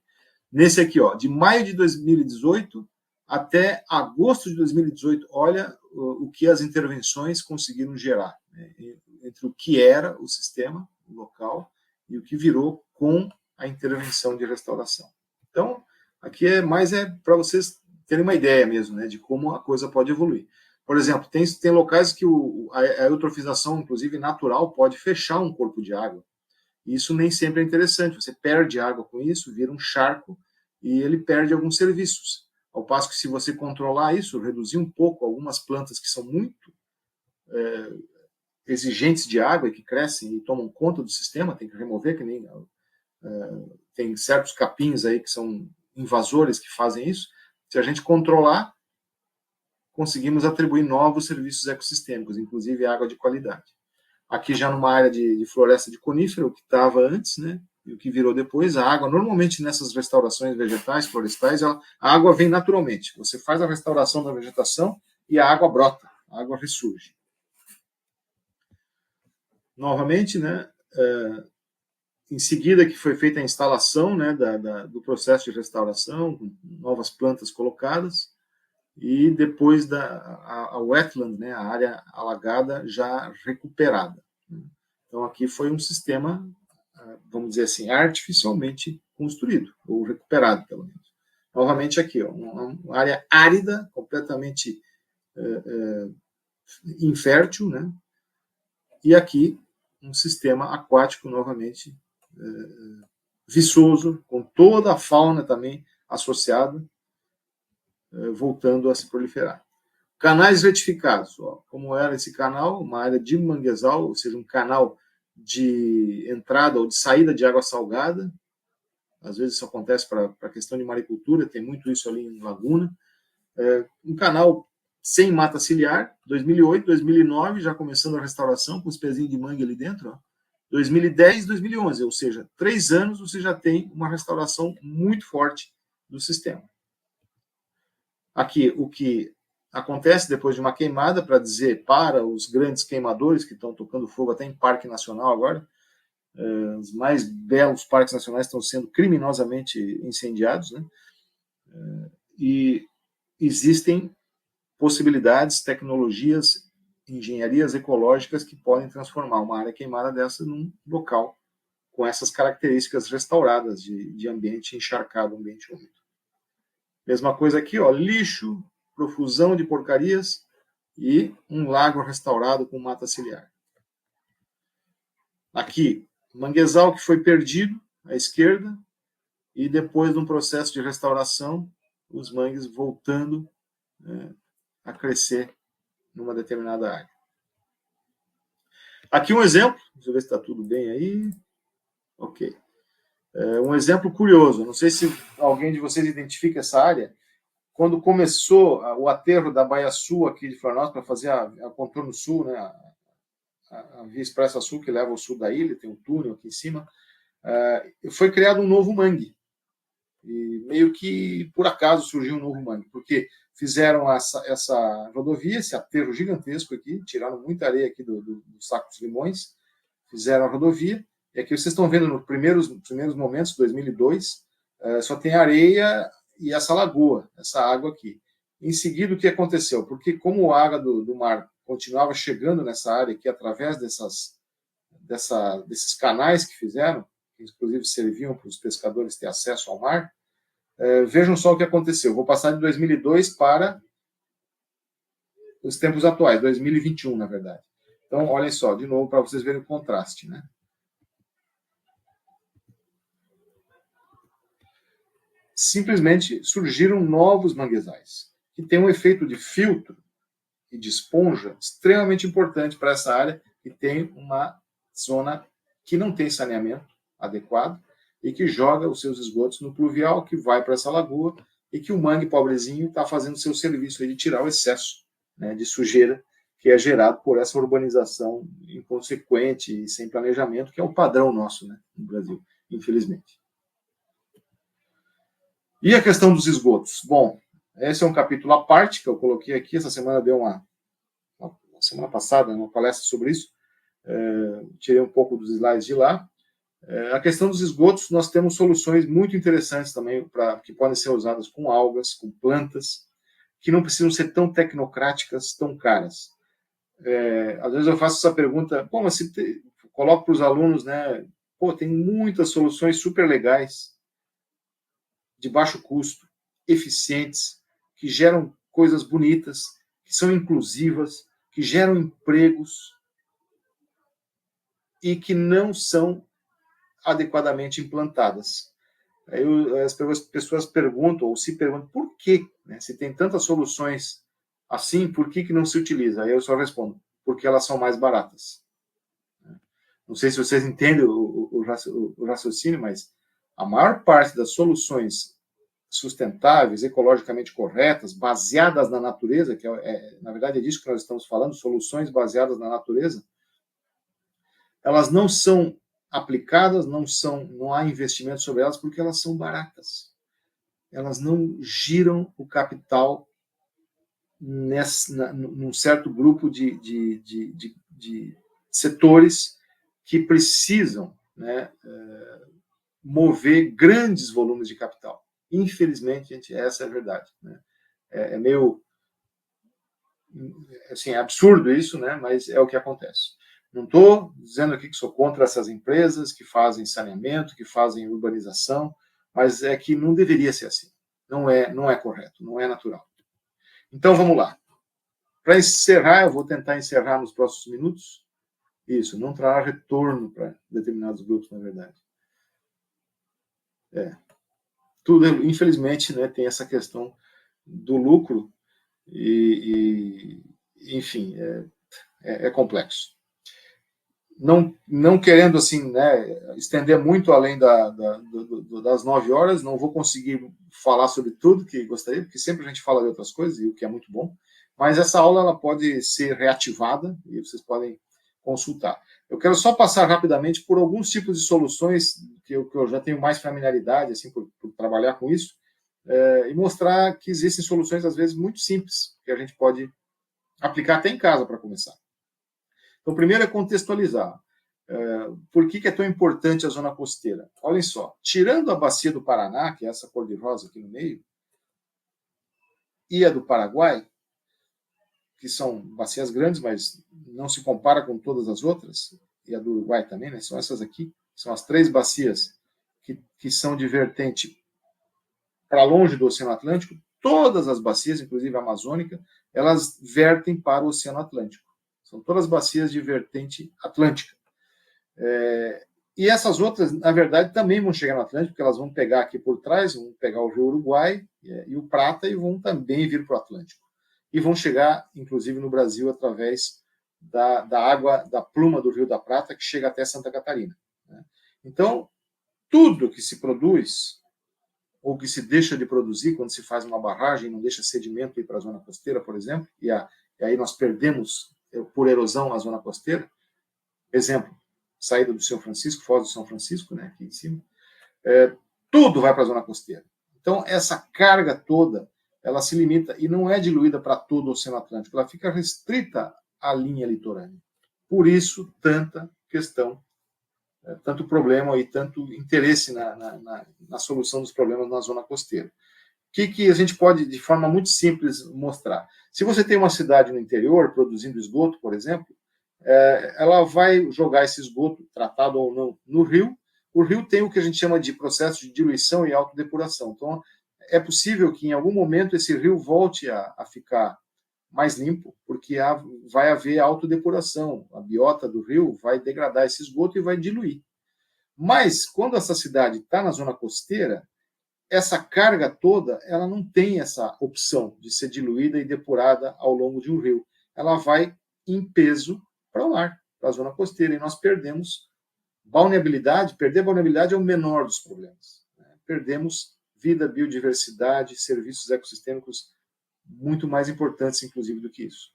Nesse aqui, de maio de 2018 até agosto de 2018, olha o que as intervenções conseguiram gerar, né, entre o que era o sistema local e o que virou com a intervenção de restauração. Então, aqui é para vocês terem uma ideia mesmo, né, de como a coisa pode evoluir. Por exemplo, tem locais que a eutrofização, inclusive natural, pode fechar um corpo de água. Isso nem sempre é interessante. Você perde água com isso, vira um charco e ele perde alguns serviços. Ao passo que, se você controlar isso, reduzir um pouco algumas plantas que são muito exigentes de água e que crescem e tomam conta do sistema, tem que remover, que nem tem certos capins aí que são invasores que fazem isso. Se a gente controlar, conseguimos atribuir novos serviços ecossistêmicos, inclusive água de qualidade. Aqui já numa área de floresta de conífero, que estava antes, né? e o que virou depois, a água, normalmente nessas restaurações vegetais, florestais, a água vem naturalmente. Você faz a restauração da vegetação e a água brota, a água ressurge. Novamente, né, em seguida que foi feita a instalação, né, do processo de restauração, com novas plantas colocadas, e depois a wetland, né, a área alagada já recuperada. Então, aqui foi um sistema, vamos dizer assim, artificialmente construído, ou recuperado, pelo menos. Novamente aqui, ó, uma área árida, completamente infértil, né? E aqui um sistema aquático, novamente, viçoso, com toda a fauna também associada, voltando a se proliferar. Canais retificados, ó, como era esse canal, uma área de manguezal, ou seja, um canal de entrada ou de saída de água salgada. Às vezes isso acontece para a questão de maricultura, tem muito isso ali em Laguna. Um canal sem mata ciliar, 2008, 2009, já começando a restauração, com os pezinhos de mangue ali dentro. Ó. 2010, 2011, ou seja, 3 anos você já tem uma restauração muito forte do sistema. Aqui, o que acontece depois de uma queimada, para dizer para os grandes queimadores que estão tocando fogo até em Parque Nacional agora, os mais belos parques nacionais estão sendo criminosamente incendiados, né? E existem possibilidades, tecnologias, engenharias ecológicas que podem transformar uma área queimada dessa num local com essas características restauradas de ambiente encharcado, ambiente úmido. Mesma coisa aqui, ó, lixo, profusão de porcarias e um lago restaurado com mata ciliar. Aqui, manguezal que foi perdido à esquerda e depois de um processo de restauração, os mangues voltando a crescer numa determinada área. Aqui um exemplo, deixa eu ver se está tudo bem aí. Ok. Um exemplo curioso, não sei se alguém de vocês identifica essa área. Quando começou o aterro da Baía Sul aqui de Florianópolis para fazer a contorno sul, né, a Via Expressa Sul que leva ao sul da ilha, tem um túnel aqui em cima, foi criado um novo mangue. E meio que por acaso surgiu um novo mangue, porque fizeram essa rodovia, esse aterro gigantesco aqui, tiraram muita areia aqui do Saco dos Limões, fizeram a rodovia, e aqui vocês estão vendo nos primeiros momentos, 2002, só tem areia e essa lagoa, essa água aqui. Em seguida, o que aconteceu? Porque como a água do mar continuava chegando nessa área aqui, através desses canais que fizeram, que inclusive serviam para os pescadores ter acesso ao mar, vejam só o que aconteceu. Vou passar de 2002 para os tempos atuais, 2021, na verdade. Então, olhem só, de novo, para vocês verem o contraste, né? Simplesmente surgiram novos manguezais, que têm um efeito de filtro e de esponja extremamente importante para essa área, que tem uma zona que não tem saneamento adequado e que joga os seus esgotos no pluvial, que vai para essa lagoa, e que o mangue, pobrezinho, está fazendo seu serviço aí de tirar o excesso, né, de sujeira que é gerado por essa urbanização inconsequente e sem planejamento, que é o padrão nosso, né, no Brasil, infelizmente. E a questão dos esgotos? Bom, esse é um capítulo à parte que eu coloquei aqui. Essa semana deu semana passada, uma palestra sobre isso. Tirei um pouco dos slides de lá. A questão dos esgotos, nós temos soluções muito interessantes também, que podem ser usadas com algas, com plantas, que não precisam ser tão tecnocráticas, tão caras. Às vezes eu faço essa pergunta, mas coloco para os alunos, né? Tem muitas soluções super legais, de baixo custo, eficientes, que geram coisas bonitas, que são inclusivas, que geram empregos e que não são adequadamente implantadas. Aí as pessoas perguntam, ou se perguntam, por quê? Né? Se tem tantas soluções assim, por que não se utiliza? Aí eu só respondo, porque elas são mais baratas. Não sei se vocês entendem o raciocínio, mas a maior parte das soluções sustentáveis, ecologicamente corretas, baseadas na natureza, que na verdade é disso que nós estamos falando, soluções baseadas na natureza, elas não são aplicadas, não há investimento sobre elas porque elas são baratas. Elas não giram o capital num certo grupo de setores que precisam, né, mover grandes volumes de capital. Infelizmente, gente, essa é a verdade, né? É meio assim, absurdo isso, né? Mas é o que acontece. Não estou dizendo aqui que sou contra essas empresas que fazem saneamento, que fazem urbanização, mas é que não deveria ser assim. Não é correto, não é natural. Então, vamos lá. Para encerrar, eu vou tentar encerrar nos próximos minutos. Isso, não trará retorno para determinados grupos, na verdade. Tudo, infelizmente, né, tem essa questão do lucro enfim, é complexo. Não querendo assim, né, estender muito além das 9 horas, não vou conseguir falar sobre tudo que gostaria, porque sempre a gente fala de outras coisas, e o que é muito bom, mas essa aula ela pode ser reativada e vocês podem consultar. Eu quero só passar rapidamente por alguns tipos de soluções que eu já tenho mais familiaridade, assim, por trabalhar com isso, e mostrar que existem soluções, às vezes, muito simples, que a gente pode aplicar até em casa para começar. Então, primeiro é contextualizar. Por que é tão importante a zona costeira? Olhem só, tirando a bacia do Paraná, que é essa cor-de-rosa aqui no meio, e a do Paraguai, que são bacias grandes, mas não se compara com todas as outras, e a do Uruguai também, né? São essas aqui, são as 3 bacias que são de vertente para longe do Oceano Atlântico. Todas as bacias, inclusive a amazônica, elas vertem para o Oceano Atlântico. São todas bacias de vertente atlântica. E essas outras, na verdade, também vão chegar no Atlântico, porque elas vão pegar aqui por trás, vão pegar o Rio Uruguai e o Prata e vão também vir para o Atlântico. E vão chegar, inclusive, no Brasil através da água da pluma do Rio da Prata, que chega até Santa Catarina. Então, tudo que se produz ou que se deixa de produzir quando se faz uma barragem, não deixa sedimento ir para a zona costeira, por exemplo, e aí nós perdemos, por erosão, a zona costeira. Exemplo, saída do São Francisco, Foz do São Francisco, né, aqui em cima. Tudo vai para a zona costeira. Então, essa carga toda, ela se limita e não é diluída para todo o Oceano Atlântico, ela fica restrita à linha litorânea. Por isso, tanta questão, tanto problema e tanto interesse na solução dos problemas na zona costeira. O que a gente pode, de forma muito simples, mostrar? Se você tem uma cidade no interior produzindo esgoto, por exemplo, ela vai jogar esse esgoto, tratado ou não, no rio. O rio tem o que a gente chama de processo de diluição e autodepuração. Então, é possível que em algum momento esse rio volte a ficar mais limpo, porque vai haver autodepuração. A biota do rio vai degradar esse esgoto e vai diluir. Mas, quando essa cidade está na zona costeira, essa carga toda, ela não tem essa opção de ser diluída e depurada ao longo de um rio. Ela vai em peso para o mar, para a zona costeira, e nós perdemos balneabilidade. Perder balneabilidade é o menor dos problemas. Perdemos vida, biodiversidade, serviços ecossistêmicos muito mais importantes, inclusive, do que isso.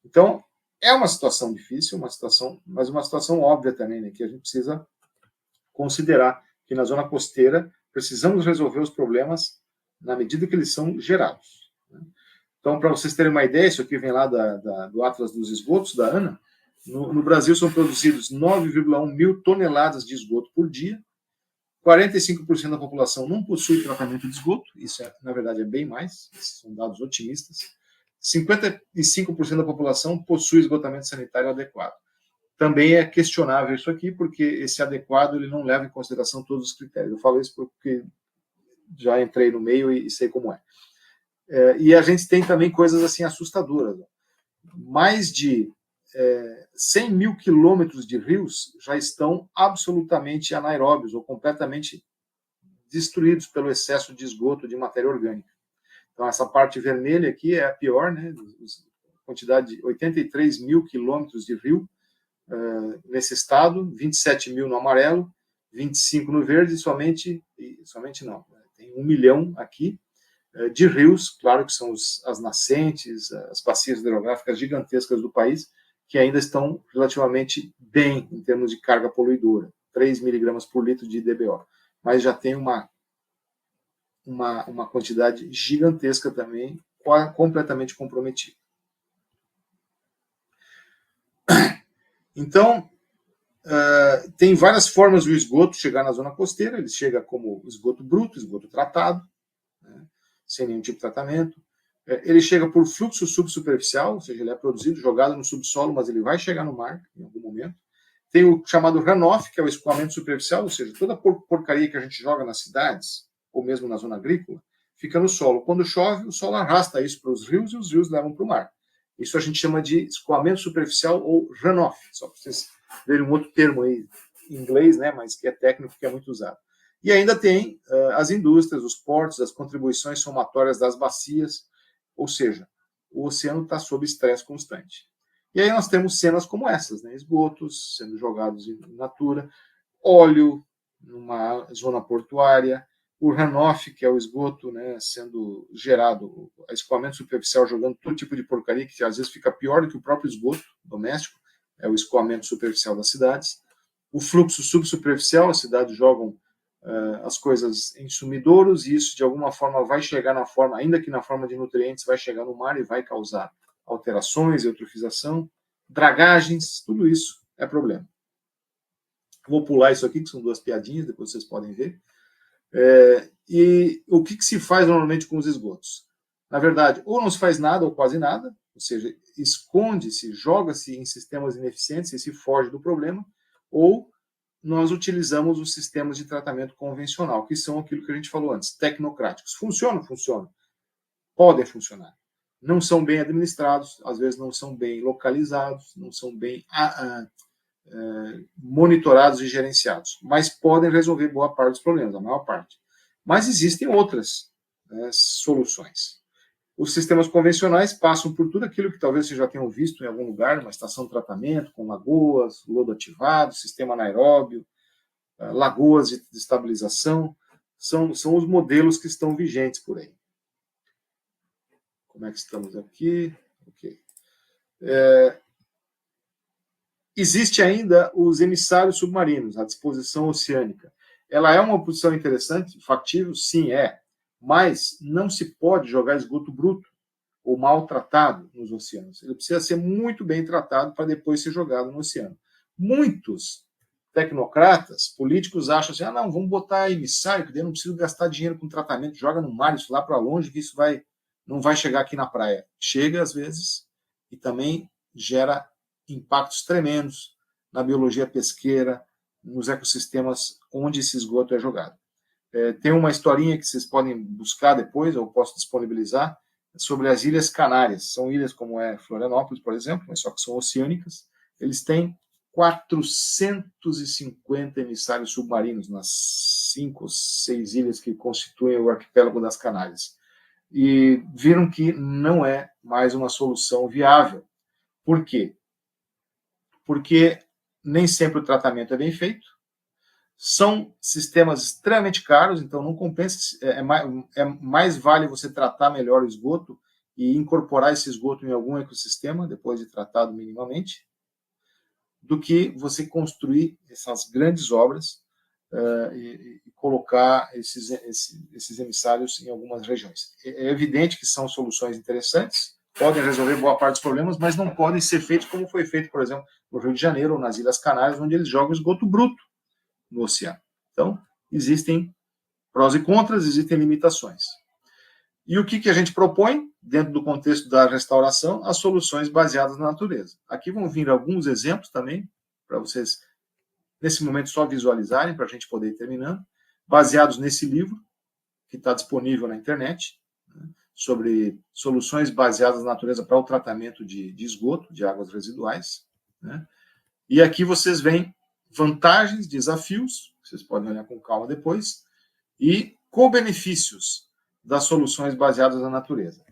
Então, é uma situação difícil, mas uma situação óbvia também, né, que a gente precisa considerar que na zona costeira precisamos resolver os problemas na medida que eles são gerados. Então, para vocês terem uma ideia, isso aqui vem lá do Atlas dos Esgotos, da ANA. No Brasil são produzidos 9,1 mil toneladas de esgoto por dia. 45% da população não possui tratamento de esgoto, isso na verdade é bem mais, esses são dados otimistas. 55% da população possui esgotamento sanitário adequado. Também é questionável isso aqui, porque esse adequado ele não leva em consideração todos os critérios. Eu falo isso porque já entrei no meio e sei como é. E a gente tem também coisas assim assustadoras. Mais de 100 mil quilômetros de rios já estão absolutamente anaeróbios ou completamente destruídos pelo excesso de esgoto de matéria orgânica. Então, essa parte vermelha aqui é a pior, né? Quantidade de 83 mil quilômetros de rio nesse estado, 27 mil no amarelo, 25 no verde, somente não, tem 1 milhão aqui de rios, claro que são as nascentes, as bacias hidrográficas gigantescas do país, que ainda estão relativamente bem em termos de carga poluidora. 3 miligramas por litro de DBO, mas já tem uma quantidade gigantesca também, completamente comprometida. Então, tem várias formas do esgoto chegar na zona costeira. Ele chega como esgoto bruto, esgoto tratado, né, sem nenhum tipo de tratamento. Ele chega por fluxo subsuperficial, ou seja, ele é produzido, jogado no subsolo, mas ele vai chegar no mar em algum momento. Tem o chamado runoff, que é o escoamento superficial, ou seja, toda a porcaria que a gente joga nas cidades, ou mesmo na zona agrícola, fica no solo. Quando chove, o solo arrasta isso para os rios e os rios levam para o mar. Isso a gente chama de escoamento superficial ou runoff, só para vocês verem um outro termo aí em inglês, né, mas que é técnico, que é muito usado. E ainda tem as indústrias, os portos, as contribuições somatórias das bacias, ou seja, o oceano está sob estresse constante. E aí nós temos cenas como essas, né? Esgotos sendo jogados em natura, óleo numa zona portuária, o runoff, que é o esgoto, né, sendo gerado, o escoamento superficial jogando todo tipo de porcaria, que às vezes fica pior do que o próprio esgoto doméstico, é o escoamento superficial das cidades. O fluxo subsuperficial, as cidades jogam as coisas em sumidouros, e isso de alguma forma vai chegar na forma, ainda que na forma de nutrientes, vai chegar no mar e vai causar alterações, eutrofização, dragagens, tudo isso é problema. Vou pular isso aqui, que são 2 piadinhas, depois vocês podem ver. E o que se faz normalmente com os esgotos? Na verdade, ou não se faz nada ou quase nada, ou seja, esconde-se, joga-se em sistemas ineficientes e se foge do problema, ou nós utilizamos os sistemas de tratamento convencional, que são aquilo que a gente falou antes, tecnocráticos. Funcionam? Funcionam. Podem funcionar. Não são bem administrados, às vezes não são bem localizados, não são bem monitorados e gerenciados, mas podem resolver boa parte dos problemas, a maior parte. Mas existem outras soluções. Os sistemas convencionais passam por tudo aquilo que talvez vocês já tenham visto em algum lugar, uma estação de tratamento com lagoas, lodo ativado, sistema anaeróbio, lagoas de estabilização, são os modelos que estão vigentes por aí. Como é que estamos aqui? Ok. Existe ainda os emissários submarinos, a disposição oceânica. Ela é uma opção interessante, factível? Sim, é. Mas não se pode jogar esgoto bruto ou maltratado nos oceanos. Ele precisa ser muito bem tratado para depois ser jogado no oceano. Muitos tecnocratas, políticos acham assim, não, vamos botar emissário, que daí não precisa gastar dinheiro com tratamento, joga no mar, isso lá para longe, que isso não vai chegar aqui na praia. Chega às vezes e também gera impactos tremendos na biologia pesqueira, nos ecossistemas onde esse esgoto é jogado. Tem uma historinha que vocês podem buscar depois, eu posso disponibilizar, sobre as Ilhas Canárias. São ilhas como Florianópolis, por exemplo, mas só que são oceânicas. Eles têm 450 emissários submarinos nas 5 ou 6 ilhas que constituem o arquipélago das Canárias. E viram que não é mais uma solução viável. Por quê? Porque nem sempre o tratamento é bem feito, são sistemas extremamente caros, então não compensa, mais vale você tratar melhor o esgoto e incorporar esse esgoto em algum ecossistema, depois de tratado minimamente, do que você construir essas grandes obras e colocar esses emissários em algumas regiões. É evidente que são soluções interessantes, podem resolver boa parte dos problemas, mas não podem ser feitos como foi feito, por exemplo, no Rio de Janeiro ou nas Ilhas Canárias, onde eles jogam esgoto bruto no oceano. Então, existem prós e contras, existem limitações. E o que a gente propõe, dentro do contexto da restauração, as soluções baseadas na natureza. Aqui vão vir alguns exemplos também, para vocês, nesse momento, só visualizarem, para a gente poder ir terminando, baseados nesse livro, que está disponível na internet, né, sobre soluções baseadas na natureza para o tratamento de esgoto, de águas residuais. Né? E aqui vocês veem vantagens, desafios, vocês podem olhar com calma depois, e co-benefícios das soluções baseadas na natureza.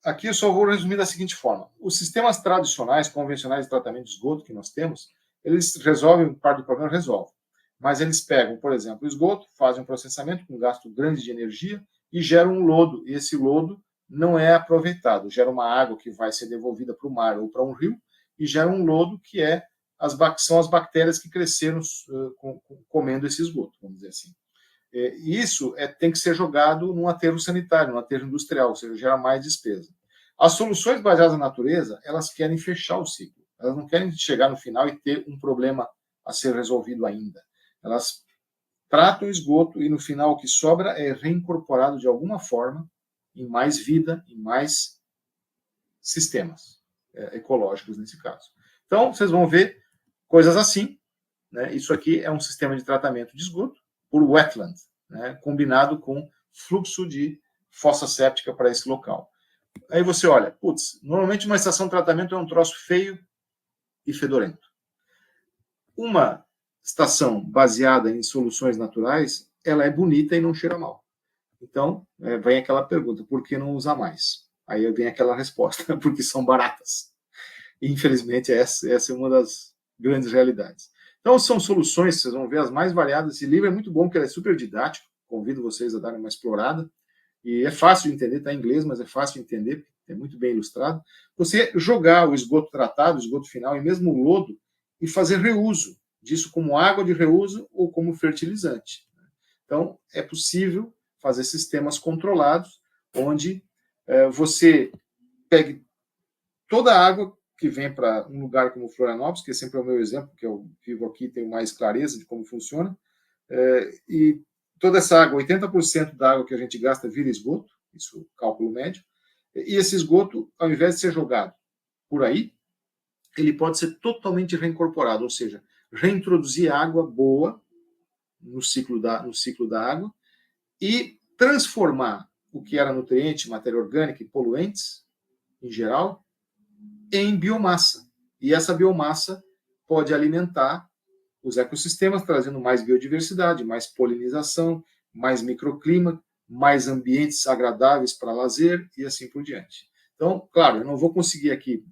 Aqui eu só vou resumir da seguinte forma. Os sistemas tradicionais, convencionais de tratamento de esgoto que nós temos, eles resolvem parte do problema, resolvem. Mas eles pegam, por exemplo, o esgoto, fazem um processamento com gasto grande de energia e geram um lodo, e esse lodo não é aproveitado. Gera uma água que vai ser devolvida para o mar ou para um rio, e gera um lodo que é são as bactérias que cresceram comendo esse esgoto, vamos dizer assim. E isso tem que ser jogado num aterro sanitário, num aterro industrial, ou seja, gera mais despesa. As soluções baseadas na natureza, elas querem fechar o ciclo. Elas não querem chegar no final e ter um problema a ser resolvido ainda. Elas tratam o esgoto e, no final, o que sobra é reincorporado de alguma forma em mais vida, em mais sistemas ecológicos, nesse caso. Então, vocês vão ver coisas assim, né? Isso aqui é um sistema de tratamento de esgoto por wetland, né? Combinado com fluxo de fossa séptica para esse local. Aí você olha, putz, normalmente uma estação de tratamento é um troço feio e fedorento. Uma estação baseada em soluções naturais, ela é bonita e não cheira mal. Então, vem aquela pergunta, por que não usar mais? Aí vem aquela resposta, porque são baratas. E, infelizmente, essa é uma das grandes realidades. Então, são soluções, vocês vão ver as mais variadas. Esse livro é muito bom, porque ele é super didático, convido vocês a darem uma explorada. E é fácil de entender, está em inglês, mas é fácil de entender, é muito bem ilustrado. Você jogar o esgoto tratado, o esgoto final, e mesmo o lodo, e fazer reuso disso como água de reuso ou como fertilizante. Então, é possível fazer sistemas controlados, onde você pegue toda a água que vem para um lugar como Florianópolis, que sempre é o meu exemplo, porque eu vivo aqui, tenho mais clareza de como funciona, e toda essa água, 80% da água que a gente gasta vira esgoto, isso é cálculo médio, e esse esgoto, ao invés de ser jogado por aí, ele pode ser totalmente reincorporado, ou seja, reintroduzir água boa no ciclo da água e transformar o que era nutriente, matéria orgânica e poluentes, em geral, em biomassa. E essa biomassa pode alimentar os ecossistemas, trazendo mais biodiversidade, mais polinização, mais microclima, mais ambientes agradáveis para lazer e assim por diante. Então, claro, eu não vou conseguir aqui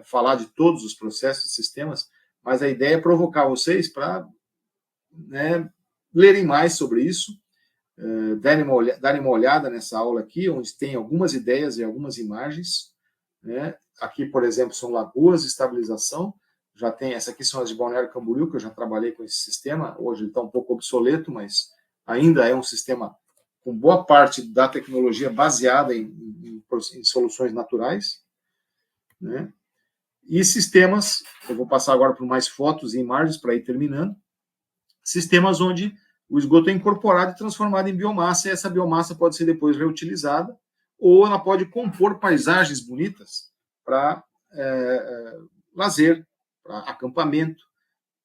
falar de todos os processos e sistemas, mas a ideia é provocar vocês para lerem mais sobre isso, darem uma olhada nessa aula aqui, onde tem algumas ideias e algumas imagens. Aqui, por exemplo, são lagoas de estabilização. Já tem, essa aqui são as de Balneário Camboriú, que eu já trabalhei com esse sistema. Hoje ele está um pouco obsoleto, mas ainda é um sistema com boa parte da tecnologia baseada em soluções naturais. E sistemas, eu vou passar agora por mais fotos e imagens para ir terminando, sistemas onde o esgoto é incorporado e transformado em biomassa, e essa biomassa pode ser depois reutilizada, ou ela pode compor paisagens bonitas para lazer, para acampamento,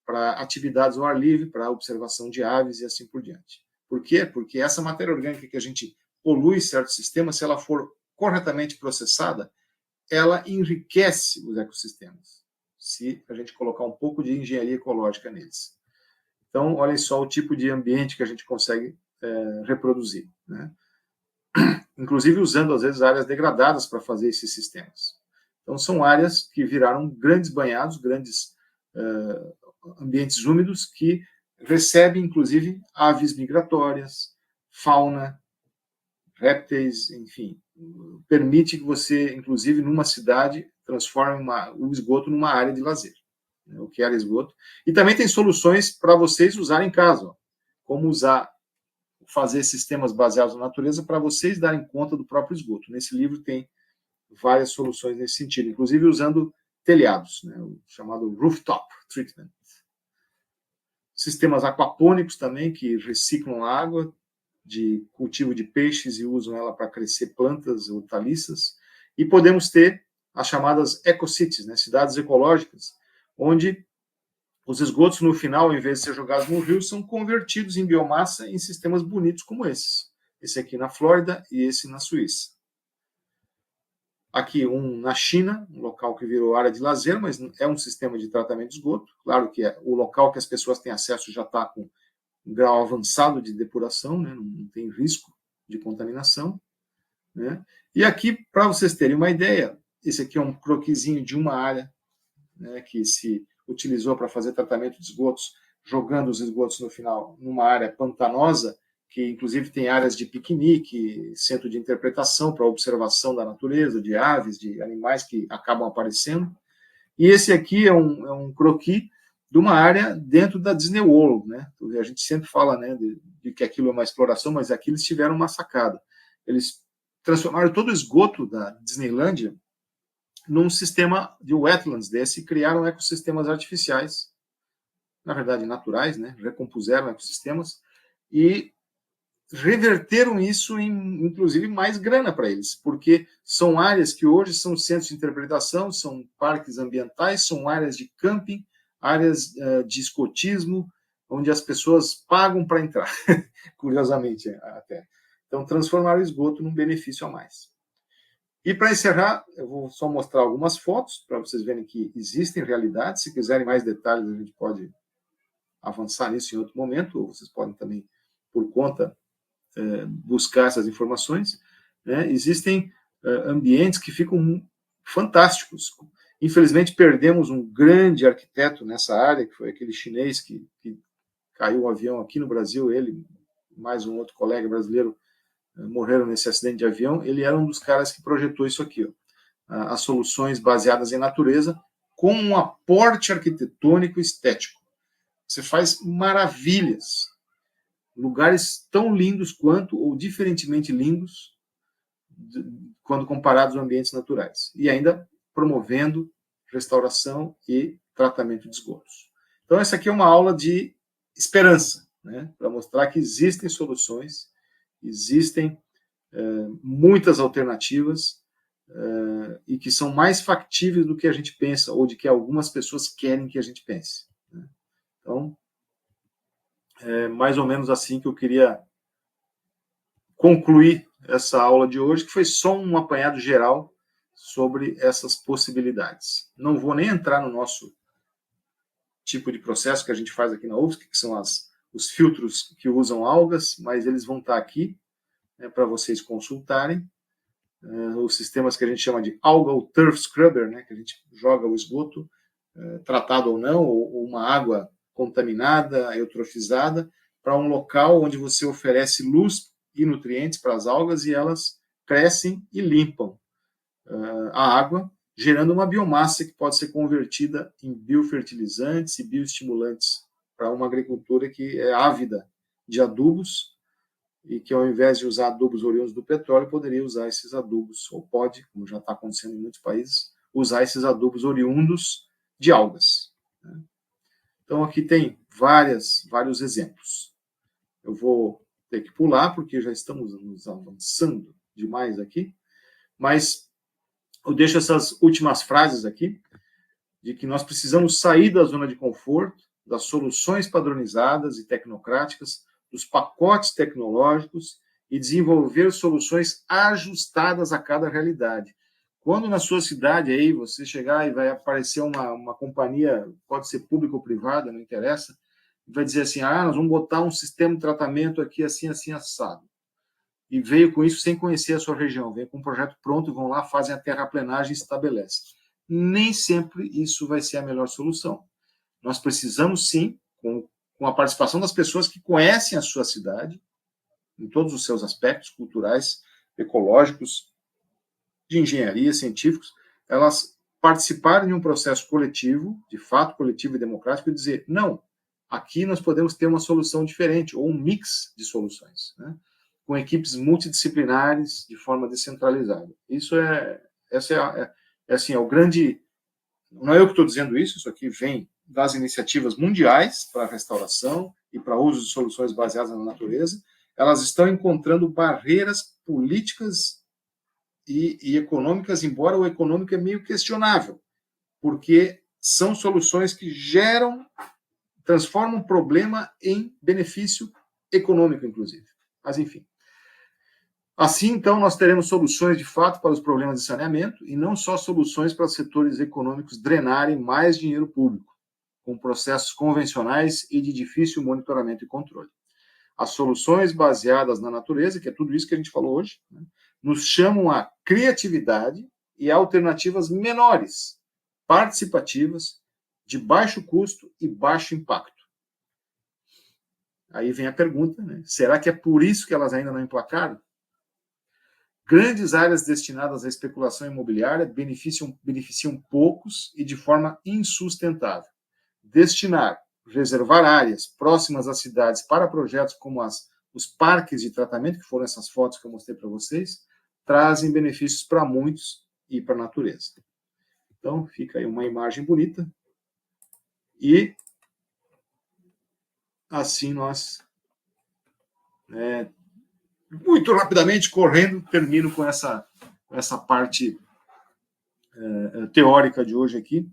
para atividades ao ar livre, para observação de aves e assim por diante. Por quê? Porque essa matéria orgânica que a gente polui certos sistemas, se ela for corretamente processada, ela enriquece os ecossistemas, se a gente colocar um pouco de engenharia ecológica neles. Então, olhem só o tipo de ambiente que a gente consegue reproduzir, inclusive usando, às vezes, áreas degradadas para fazer esses sistemas. Então, são áreas que viraram grandes banhados, grandes ambientes úmidos que recebem, inclusive, aves migratórias, fauna, répteis, enfim. Permite que você, inclusive, numa cidade, transforme o esgoto numa área de lazer, o que era esgoto. E também tem soluções para vocês usarem em casa, como fazer sistemas baseados na natureza para vocês darem conta do próprio esgoto. Nesse livro tem várias soluções nesse sentido, inclusive usando telhados, o chamado rooftop treatment. Sistemas aquapônicos também, que reciclam a água de cultivo de peixes e usam ela para crescer plantas, hortaliças. E podemos ter as chamadas ecocities, cidades ecológicas, onde os esgotos, no final, ao invés de ser jogados no rio, são convertidos em biomassa em sistemas bonitos como esses. Esse aqui na Flórida e esse na Suíça. Aqui um na China, um local que virou área de lazer, mas é um sistema de tratamento de esgoto. Claro que o local que as pessoas têm acesso já está com um grau avançado de depuração, não tem risco de contaminação. E aqui, para vocês terem uma ideia, esse aqui é um croquisinho de uma área que se utilizou para fazer tratamento de esgotos, jogando os esgotos no final numa área pantanosa, que inclusive tem áreas de piquenique, centro de interpretação para observação da natureza, de aves, de animais que acabam aparecendo. E esse aqui é um croquis de uma área dentro da Disney World, né? A gente sempre fala, né, de que aquilo é uma exploração, mas aqui eles tiveram uma sacada. Eles transformaram todo o esgoto da Disneylândia num sistema de wetlands desse e criaram ecossistemas artificiais, na verdade naturais, né? Recompuseram ecossistemas e reverteram isso em, inclusive, mais grana para eles, porque são áreas que hoje são centros de interpretação, são parques ambientais, são áreas de camping, áreas de escotismo, onde as pessoas pagam para entrar, curiosamente até. Então, transformaram o esgoto num benefício a mais. E para encerrar, eu vou só mostrar algumas fotos, para vocês verem que existem realidades. Se quiserem mais detalhes, a gente pode avançar nisso em outro momento, ou vocês podem também, por conta, buscar essas informações. Né? Existem ambientes que ficam fantásticos. Infelizmente, perdemos um grande arquiteto nessa área, que foi aquele chinês que caiu um avião aqui no Brasil, ele, mais um outro colega brasileiro, morreram nesse acidente de avião. Ele era um dos caras que projetou isso aqui, ó, as soluções baseadas em natureza, com um aporte arquitetônico e estético. Você faz maravilhas, lugares tão lindos quanto, ou diferentemente lindos, quando comparados a ambientes naturais. E ainda promovendo restauração e tratamento de esgotos. Então, essa aqui é uma aula de esperança, né, para mostrar que existem soluções, existem muitas alternativas e que são mais factíveis do que a gente pensa, ou de que algumas pessoas querem que a gente pense. Né? Então, é mais ou menos assim que eu queria concluir essa aula de hoje, que foi só um apanhado geral sobre essas possibilidades. Não vou nem entrar no nosso tipo de processo que a gente faz aqui na UFSC, que são os filtros que usam algas, mas eles vão estar aqui, né, para vocês consultarem. Os sistemas que a gente chama de algal turf scrubber, né, que a gente joga o esgoto, tratado ou não, ou uma água contaminada, eutrofizada, para um local onde você oferece luz e nutrientes para as algas e elas crescem e limpam a água, gerando uma biomassa que pode ser convertida em biofertilizantes e bioestimulantes para uma agricultura que é ávida de adubos e que, ao invés de usar adubos oriundos do petróleo, poderia usar esses adubos, ou pode, como já está acontecendo em muitos países, usar esses adubos oriundos de algas. Né? Então, aqui tem vários exemplos. Eu vou ter que pular, porque já estamos nos avançando demais aqui, mas eu deixo essas últimas frases aqui, de que nós precisamos sair da zona de conforto, das soluções padronizadas e tecnocráticas, dos pacotes tecnológicos e desenvolver soluções ajustadas a cada realidade. Quando na sua cidade aí você chegar e vai aparecer uma companhia, pode ser pública ou privada, não interessa, vai dizer assim, nós vamos botar um sistema de tratamento aqui assim, assim, assado. E veio com isso sem conhecer a sua região, veio com um projeto pronto, vão lá, fazem a terraplenagem e estabelecem. Nem sempre isso vai ser a melhor solução. Nós precisamos, sim, com a participação das pessoas que conhecem a sua cidade, em todos os seus aspectos culturais, ecológicos, de engenharia, científicos, elas participarem de um processo coletivo, de fato coletivo e democrático, e dizer, não, aqui nós podemos ter uma solução diferente, ou um mix de soluções, né? Com equipes multidisciplinares, de forma descentralizada. Essa é assim, é o grande... Não é eu que estou dizendo isso aqui vem das iniciativas mundiais para a restauração e para o uso de soluções baseadas na natureza. Elas estão encontrando barreiras políticas e econômicas, embora o econômico é meio questionável, porque são soluções que transformam problema em benefício econômico, inclusive. Mas, enfim. Assim, então, nós teremos soluções, de fato, para os problemas de saneamento e não só soluções para os setores econômicos drenarem mais dinheiro público, com processos convencionais e de difícil monitoramento e controle. As soluções baseadas na natureza, que é tudo isso que a gente falou hoje, né, nos chamam a criatividade e alternativas menores, participativas, de baixo custo e baixo impacto. Aí vem a pergunta, né? Será que é por isso que elas ainda não emplacaram? Grandes áreas destinadas à especulação imobiliária beneficiam poucos e de forma insustentável. reservar áreas próximas às cidades para projetos como os parques de tratamento, que foram essas fotos que eu mostrei para vocês, trazem benefícios para muitos e para a natureza. Então, fica aí uma imagem bonita. E assim nós, muito rapidamente, correndo, termino com essa parte teórica de hoje aqui.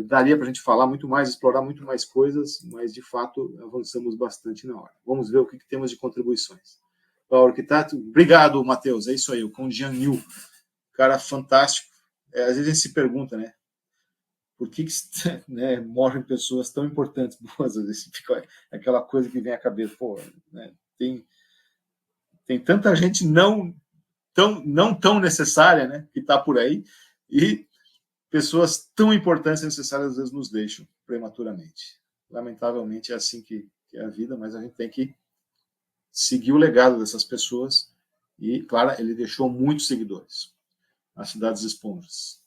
Daria para a gente falar muito mais, explorar muito mais coisas, mas, de fato, avançamos bastante na hora. Vamos ver o que temos de contribuições. Paulo, obrigado, Matheus. É isso aí, o Condian New. Cara fantástico. Às vezes a gente se pergunta, né? Por que morrem pessoas tão importantes, boas? Às vezes fica aquela coisa que vem à cabeça. Pô, né? Tem tanta gente não tão necessária, né, que está por aí, e pessoas tão importantes e necessárias às vezes nos deixam prematuramente. Lamentavelmente é assim que é a vida, mas a gente tem que seguir o legado dessas pessoas e, claro, ele deixou muitos seguidores. As cidades esponjas.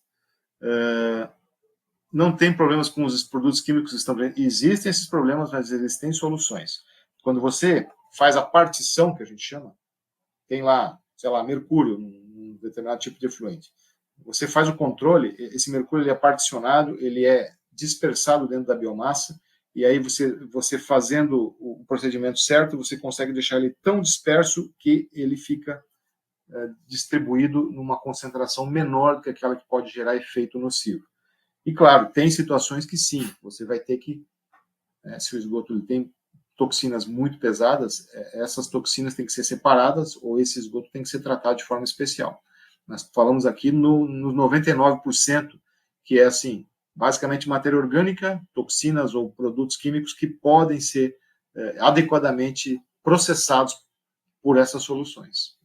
Não tem problemas com os produtos químicos que estão... Existem esses problemas, mas eles têm soluções. Quando você faz a partição, que a gente chama, tem lá, sei lá, mercúrio, num determinado tipo de efluente. Você faz o controle, esse mercúrio ele é particionado, ele é dispersado dentro da biomassa, e aí você fazendo o procedimento certo, você consegue deixar ele tão disperso que ele fica distribuído numa concentração menor do que aquela que pode gerar efeito nocivo. E, claro, tem situações que sim, você vai ter que, se o esgoto ele tem toxinas muito pesadas, essas toxinas têm que ser separadas ou esse esgoto tem que ser tratado de forma especial. Nós falamos aqui no 99%, que é assim, basicamente matéria orgânica, toxinas ou produtos químicos que podem ser adequadamente processados por essas soluções.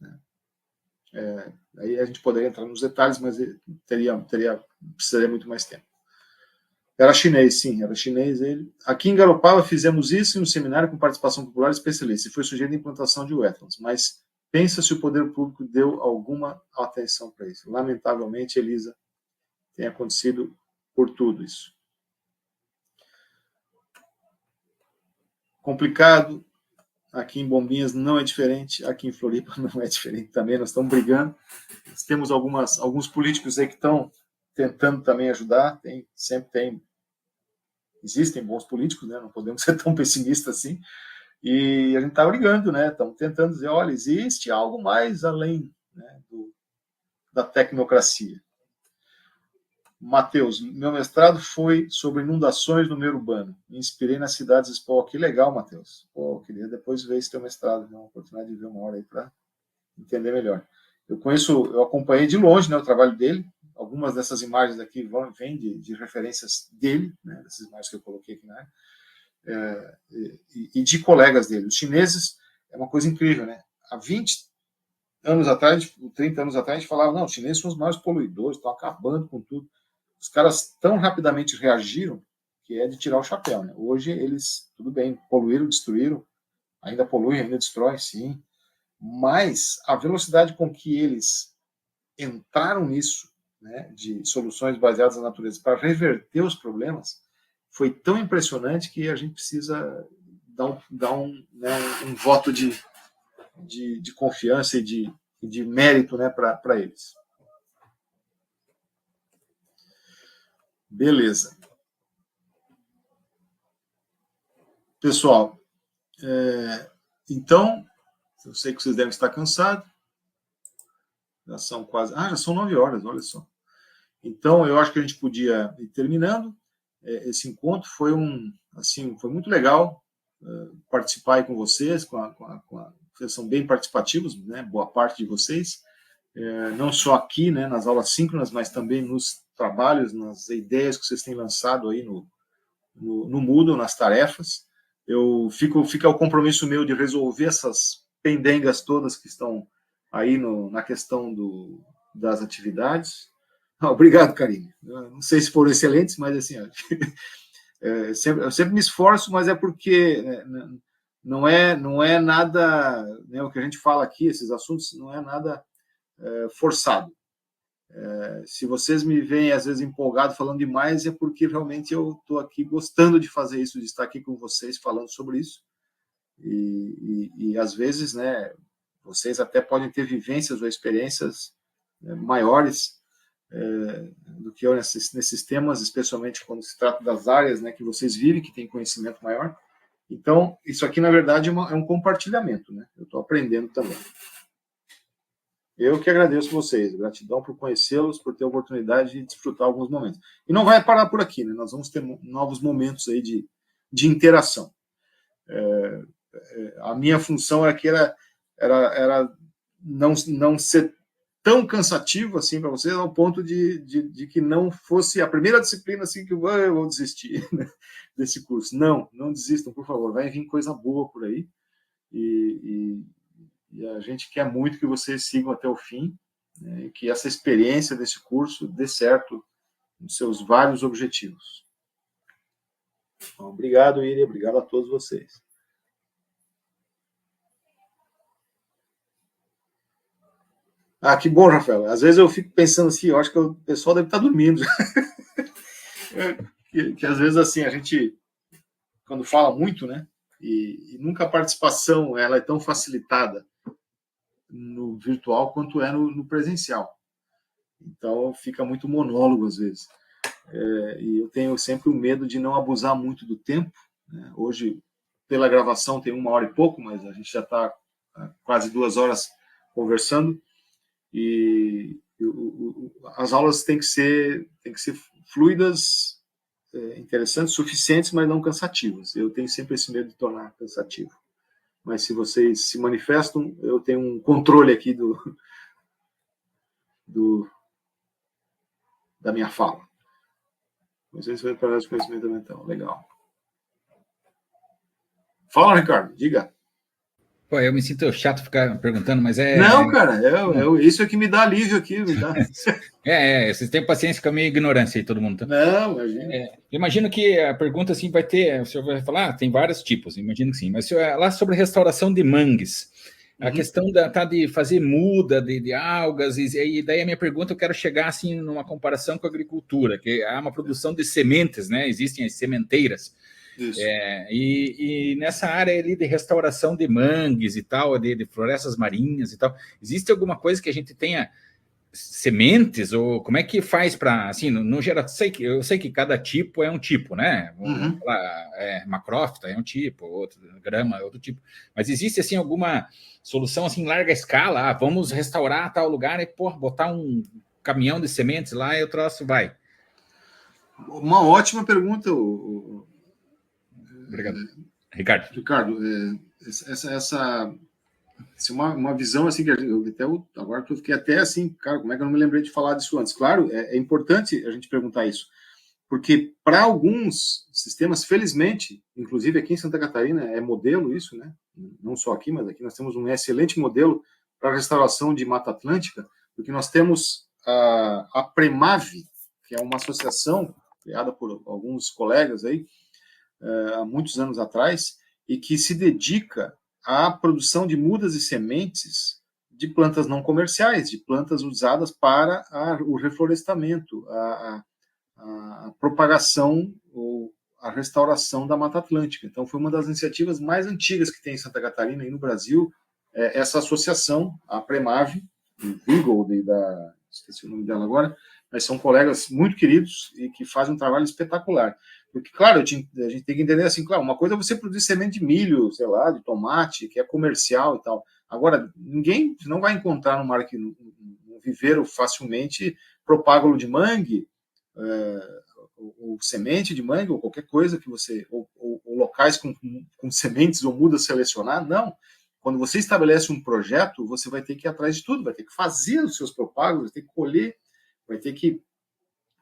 Aí a gente poderia entrar nos detalhes, mas precisaria muito mais tempo. Era chinês, sim, era chinês ele. Aqui em Garopaba fizemos isso em um seminário com participação popular especialista, e foi sujeito à implantação de wetlands, mas pensa se o poder público deu alguma atenção para isso. Lamentavelmente, Elisa, tem acontecido por tudo isso. Complicado. Aqui em Bombinhas não é diferente, aqui em Floripa não é diferente também, nós estamos brigando. Nós temos alguns políticos aí que estão tentando também ajudar, existem bons políticos, né? Não podemos ser tão pessimistas assim, e a gente está brigando, né? Estamos tentando dizer, olha, existe algo mais além, né, da tecnocracia. Matheus, meu mestrado foi sobre inundações no meio urbano. Me inspirei nas cidades. Pô, que legal, Matheus. Pô, queria depois ver esse teu mestrado, uma oportunidade de ver uma hora aí para entender melhor. Eu acompanhei de longe, né, o trabalho dele. Algumas dessas imagens aqui vêm de referências dele, né, dessas imagens que eu coloquei aqui na área, e de colegas dele. Os chineses é uma coisa incrível, né? Há 20 anos atrás, 30 anos atrás, a gente falava, não, os chineses são os maiores poluidores, estão acabando com tudo. Os caras tão rapidamente reagiram que é de tirar o chapéu, né? Hoje eles, tudo bem, poluíram, destruíram, ainda poluem, ainda destroem, sim, mas a velocidade com que eles entraram nisso, né, de soluções baseadas na natureza para reverter os problemas, foi tão impressionante que a gente precisa dar um voto de confiança e de mérito, né, para eles. Beleza. Pessoal, então, eu sei que vocês devem estar cansados. Já são quase... já são 9 horas, olha só. Então, eu acho que a gente podia ir terminando. Esse encontro foi foi muito legal participar aí com vocês, vocês são bem participativos, né? Boa parte de vocês. Não só aqui, né, nas aulas síncronas, mas também nos trabalhos, nas ideias que vocês têm lançado aí no Moodle, nas tarefas. Fica o compromisso meu de resolver essas pendengas todas que estão aí na questão das atividades. Obrigado, Karine. Não sei se foram excelentes, mas assim, eu sempre me esforço, mas é porque não é nada, né, o que a gente fala aqui, esses assuntos, não é nada forçado. Se vocês me veem, às vezes, empolgado, falando demais, é porque realmente eu estou aqui gostando de fazer isso, de estar aqui com vocês falando sobre isso. E às vezes, né, vocês até podem ter vivências ou experiências maiores do que eu nesses temas, especialmente quando se trata das áreas, né, que vocês vivem, que têm conhecimento maior. Então, isso aqui, na verdade, é um compartilhamento, né? Eu estou aprendendo também. Eu que agradeço vocês, gratidão por conhecê-los, por ter a oportunidade de desfrutar alguns momentos. E não vai parar por aqui, né? Nós vamos ter novos momentos aí de interação. A minha função aqui era não ser tão cansativo assim para vocês, ao ponto de que não fosse a primeira disciplina assim que eu vou desistir, né, desse curso. Não desistam, por favor. Vai vir coisa boa por aí. E a gente quer muito que vocês sigam até o fim, né, e que essa experiência desse curso dê certo nos seus vários objetivos. Então, obrigado, Iria. Obrigado a todos vocês. Que bom, Rafael. Às vezes eu fico pensando assim, eu acho que o pessoal deve estar dormindo. que às vezes, assim, a gente, quando fala muito, né, e nunca a participação ela é tão facilitada no virtual quanto é no presencial. Então, fica muito monólogo, às vezes. E eu tenho sempre o medo de não abusar muito do tempo, né? Hoje, pela gravação, tem 1 hora e pouco, mas a gente já está quase 2 horas conversando. E as aulas têm que ser fluidas, interessantes, suficientes, mas não cansativas. Eu tenho sempre esse medo de tornar cansativo. Mas se vocês se manifestam, eu tenho um controle aqui da minha fala. Vocês vão para o conhecimento mental. Legal. Fala, Ricardo, diga. Pô, eu me sinto chato ficar perguntando, mas Não, cara, isso é que me dá alívio aqui. Vocês têm paciência com a minha ignorância aí, todo mundo. Tá? Não, imagina. Imagino que a pergunta assim vai ter, o senhor vai falar, tem vários tipos, imagino que sim, mas lá sobre restauração de mangues, a questão de fazer muda de algas, e daí a minha pergunta, eu quero chegar assim numa comparação com a agricultura, que há uma produção de sementes, né? Existem as sementeiras. E nessa área ali de restauração de mangues e tal, de florestas marinhas e tal, existe alguma coisa que a gente tenha sementes, ou como é que faz para, assim, no geral, eu sei que cada tipo é um tipo, né? Vamos falar, macrófita é um tipo, outro, grama é outro tipo, mas existe, assim, alguma solução, assim, em larga escala, vamos restaurar tal lugar e, botar um caminhão de sementes lá e o troço vai? Uma ótima pergunta, Obrigado. Ricardo, essa uma visão assim que agora eu fiquei até assim, cara, como é que eu não me lembrei de falar disso antes? Claro, é importante a gente perguntar isso, porque para alguns sistemas, felizmente, inclusive aqui em Santa Catarina é modelo isso, né? Não só aqui, mas aqui nós temos um excelente modelo para a restauração de Mata Atlântica, porque nós temos a Premave, que é uma associação criada por alguns colegas aí, há muitos anos atrás, e que se dedica à produção de mudas e sementes de plantas não comerciais, de plantas usadas para o reflorestamento, a propagação ou a restauração da Mata Atlântica. Então, foi uma das iniciativas mais antigas que tem em Santa Catarina e no Brasil, essa associação, a Premave, esqueci o nome dela agora, mas são colegas muito queridos e que fazem um trabalho espetacular. Porque, claro, a gente tem que entender assim, claro, uma coisa é você produzir semente de milho, sei lá, de tomate, que é comercial e tal. Agora, ninguém não vai encontrar no viveiro facilmente propágulo de mangue, ou semente de mangue, ou qualquer coisa que você, ou locais com sementes ou mudas selecionadas, não. Quando você estabelece um projeto, você vai ter que ir atrás de tudo, vai ter que fazer os seus propágulos, vai ter que colher, vai ter que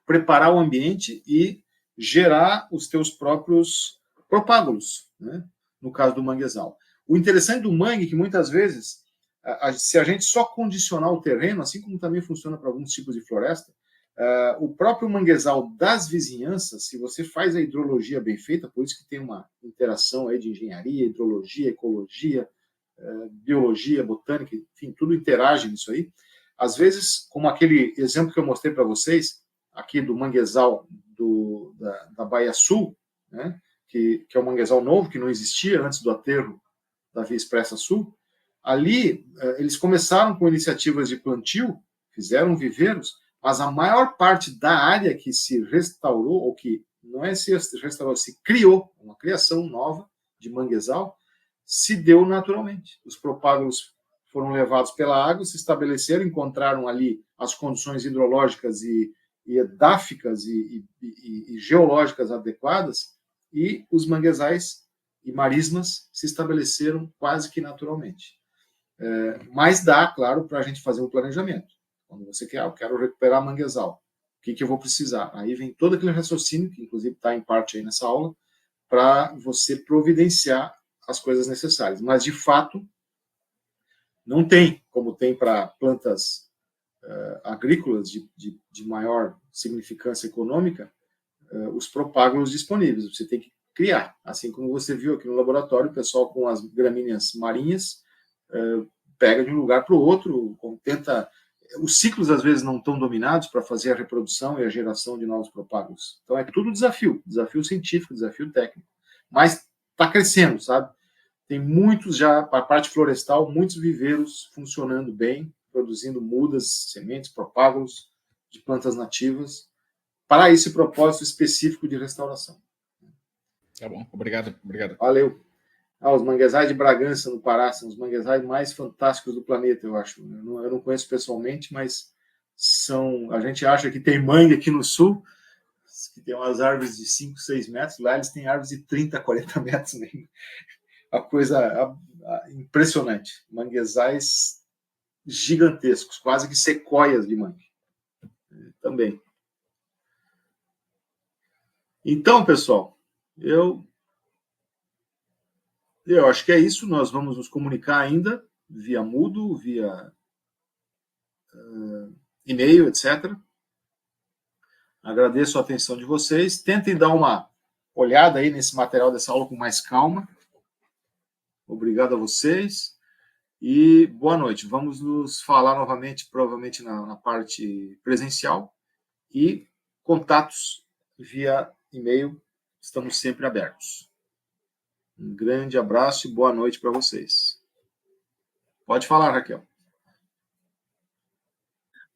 preparar o ambiente e gerar os teus próprios propágulos, né? No caso do manguezal. O interessante do mangue é que muitas vezes, se a gente só condicionar o terreno, assim como também funciona para alguns tipos de floresta, o próprio manguezal das vizinhanças, se você faz a hidrologia bem feita, por isso que tem uma interação aí de engenharia, hidrologia, ecologia, biologia, botânica, enfim, tudo interage nisso aí, Às vezes, como aquele exemplo que eu mostrei para vocês, aqui do manguezal da Baía Sul, né, que é um manguezal novo, que não existia antes do aterro da Via Expressa Sul, ali eles começaram com iniciativas de plantio, fizeram viveiros, mas a maior parte da área que se restaurou, ou que não é se restaurou, se criou, uma criação nova de manguezal, se deu naturalmente. Os propágulos foram levados pela água, se estabeleceram, encontraram ali as condições hidrológicas e edáficas e geológicas adequadas, e os manguezais e marismas se estabeleceram quase que naturalmente. Mas dá, claro, para a gente fazer um planejamento. Quando você quer, eu quero recuperar manguezal, o que eu vou precisar? Aí vem todo aquele raciocínio, que inclusive está em parte aí nessa aula, para você providenciar as coisas necessárias. Mas, de fato, não tem, como tem para plantas agrícolas de maior significância econômica, os propágulos disponíveis. Você tem que criar. Assim como você viu aqui no laboratório, o pessoal com as gramíneas marinhas pega de um lugar para o outro, tenta... Os ciclos, às vezes, não estão dominados para fazer a reprodução e a geração de novos propágulos. Então, é tudo desafio científico, desafio técnico. Mas está crescendo, sabe? Tem muitos já, para a parte florestal, muitos viveiros funcionando bem, produzindo mudas, sementes, propágulos de plantas nativas, para esse propósito específico de restauração. Tá bom, obrigado. Valeu. Os manguezais de Bragança, no Pará, são os manguezais mais fantásticos do planeta, eu acho. Eu não conheço pessoalmente, mas a gente acha que tem mangue aqui no sul, que tem umas árvores de 5, 6 metros, lá eles têm árvores de 30, 40 metros mesmo. A coisa impressionante. Manguezais gigantescos, quase que sequoias de mangue. Também. Então, pessoal, eu acho que é isso. Nós vamos nos comunicar ainda via Moodle, via e-mail, etc. Agradeço a atenção de vocês. Tentem dar uma olhada aí nesse material dessa aula com mais calma. Obrigado a vocês. E boa noite. Vamos nos falar novamente, provavelmente na parte presencial. E contatos via e-mail, estamos sempre abertos. Um grande abraço e boa noite para vocês. Pode falar, Raquel.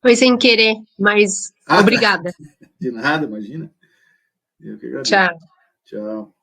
Foi sem querer, mas obrigada. De nada, imagina. Eu que agradeço. Tchau. Tchau.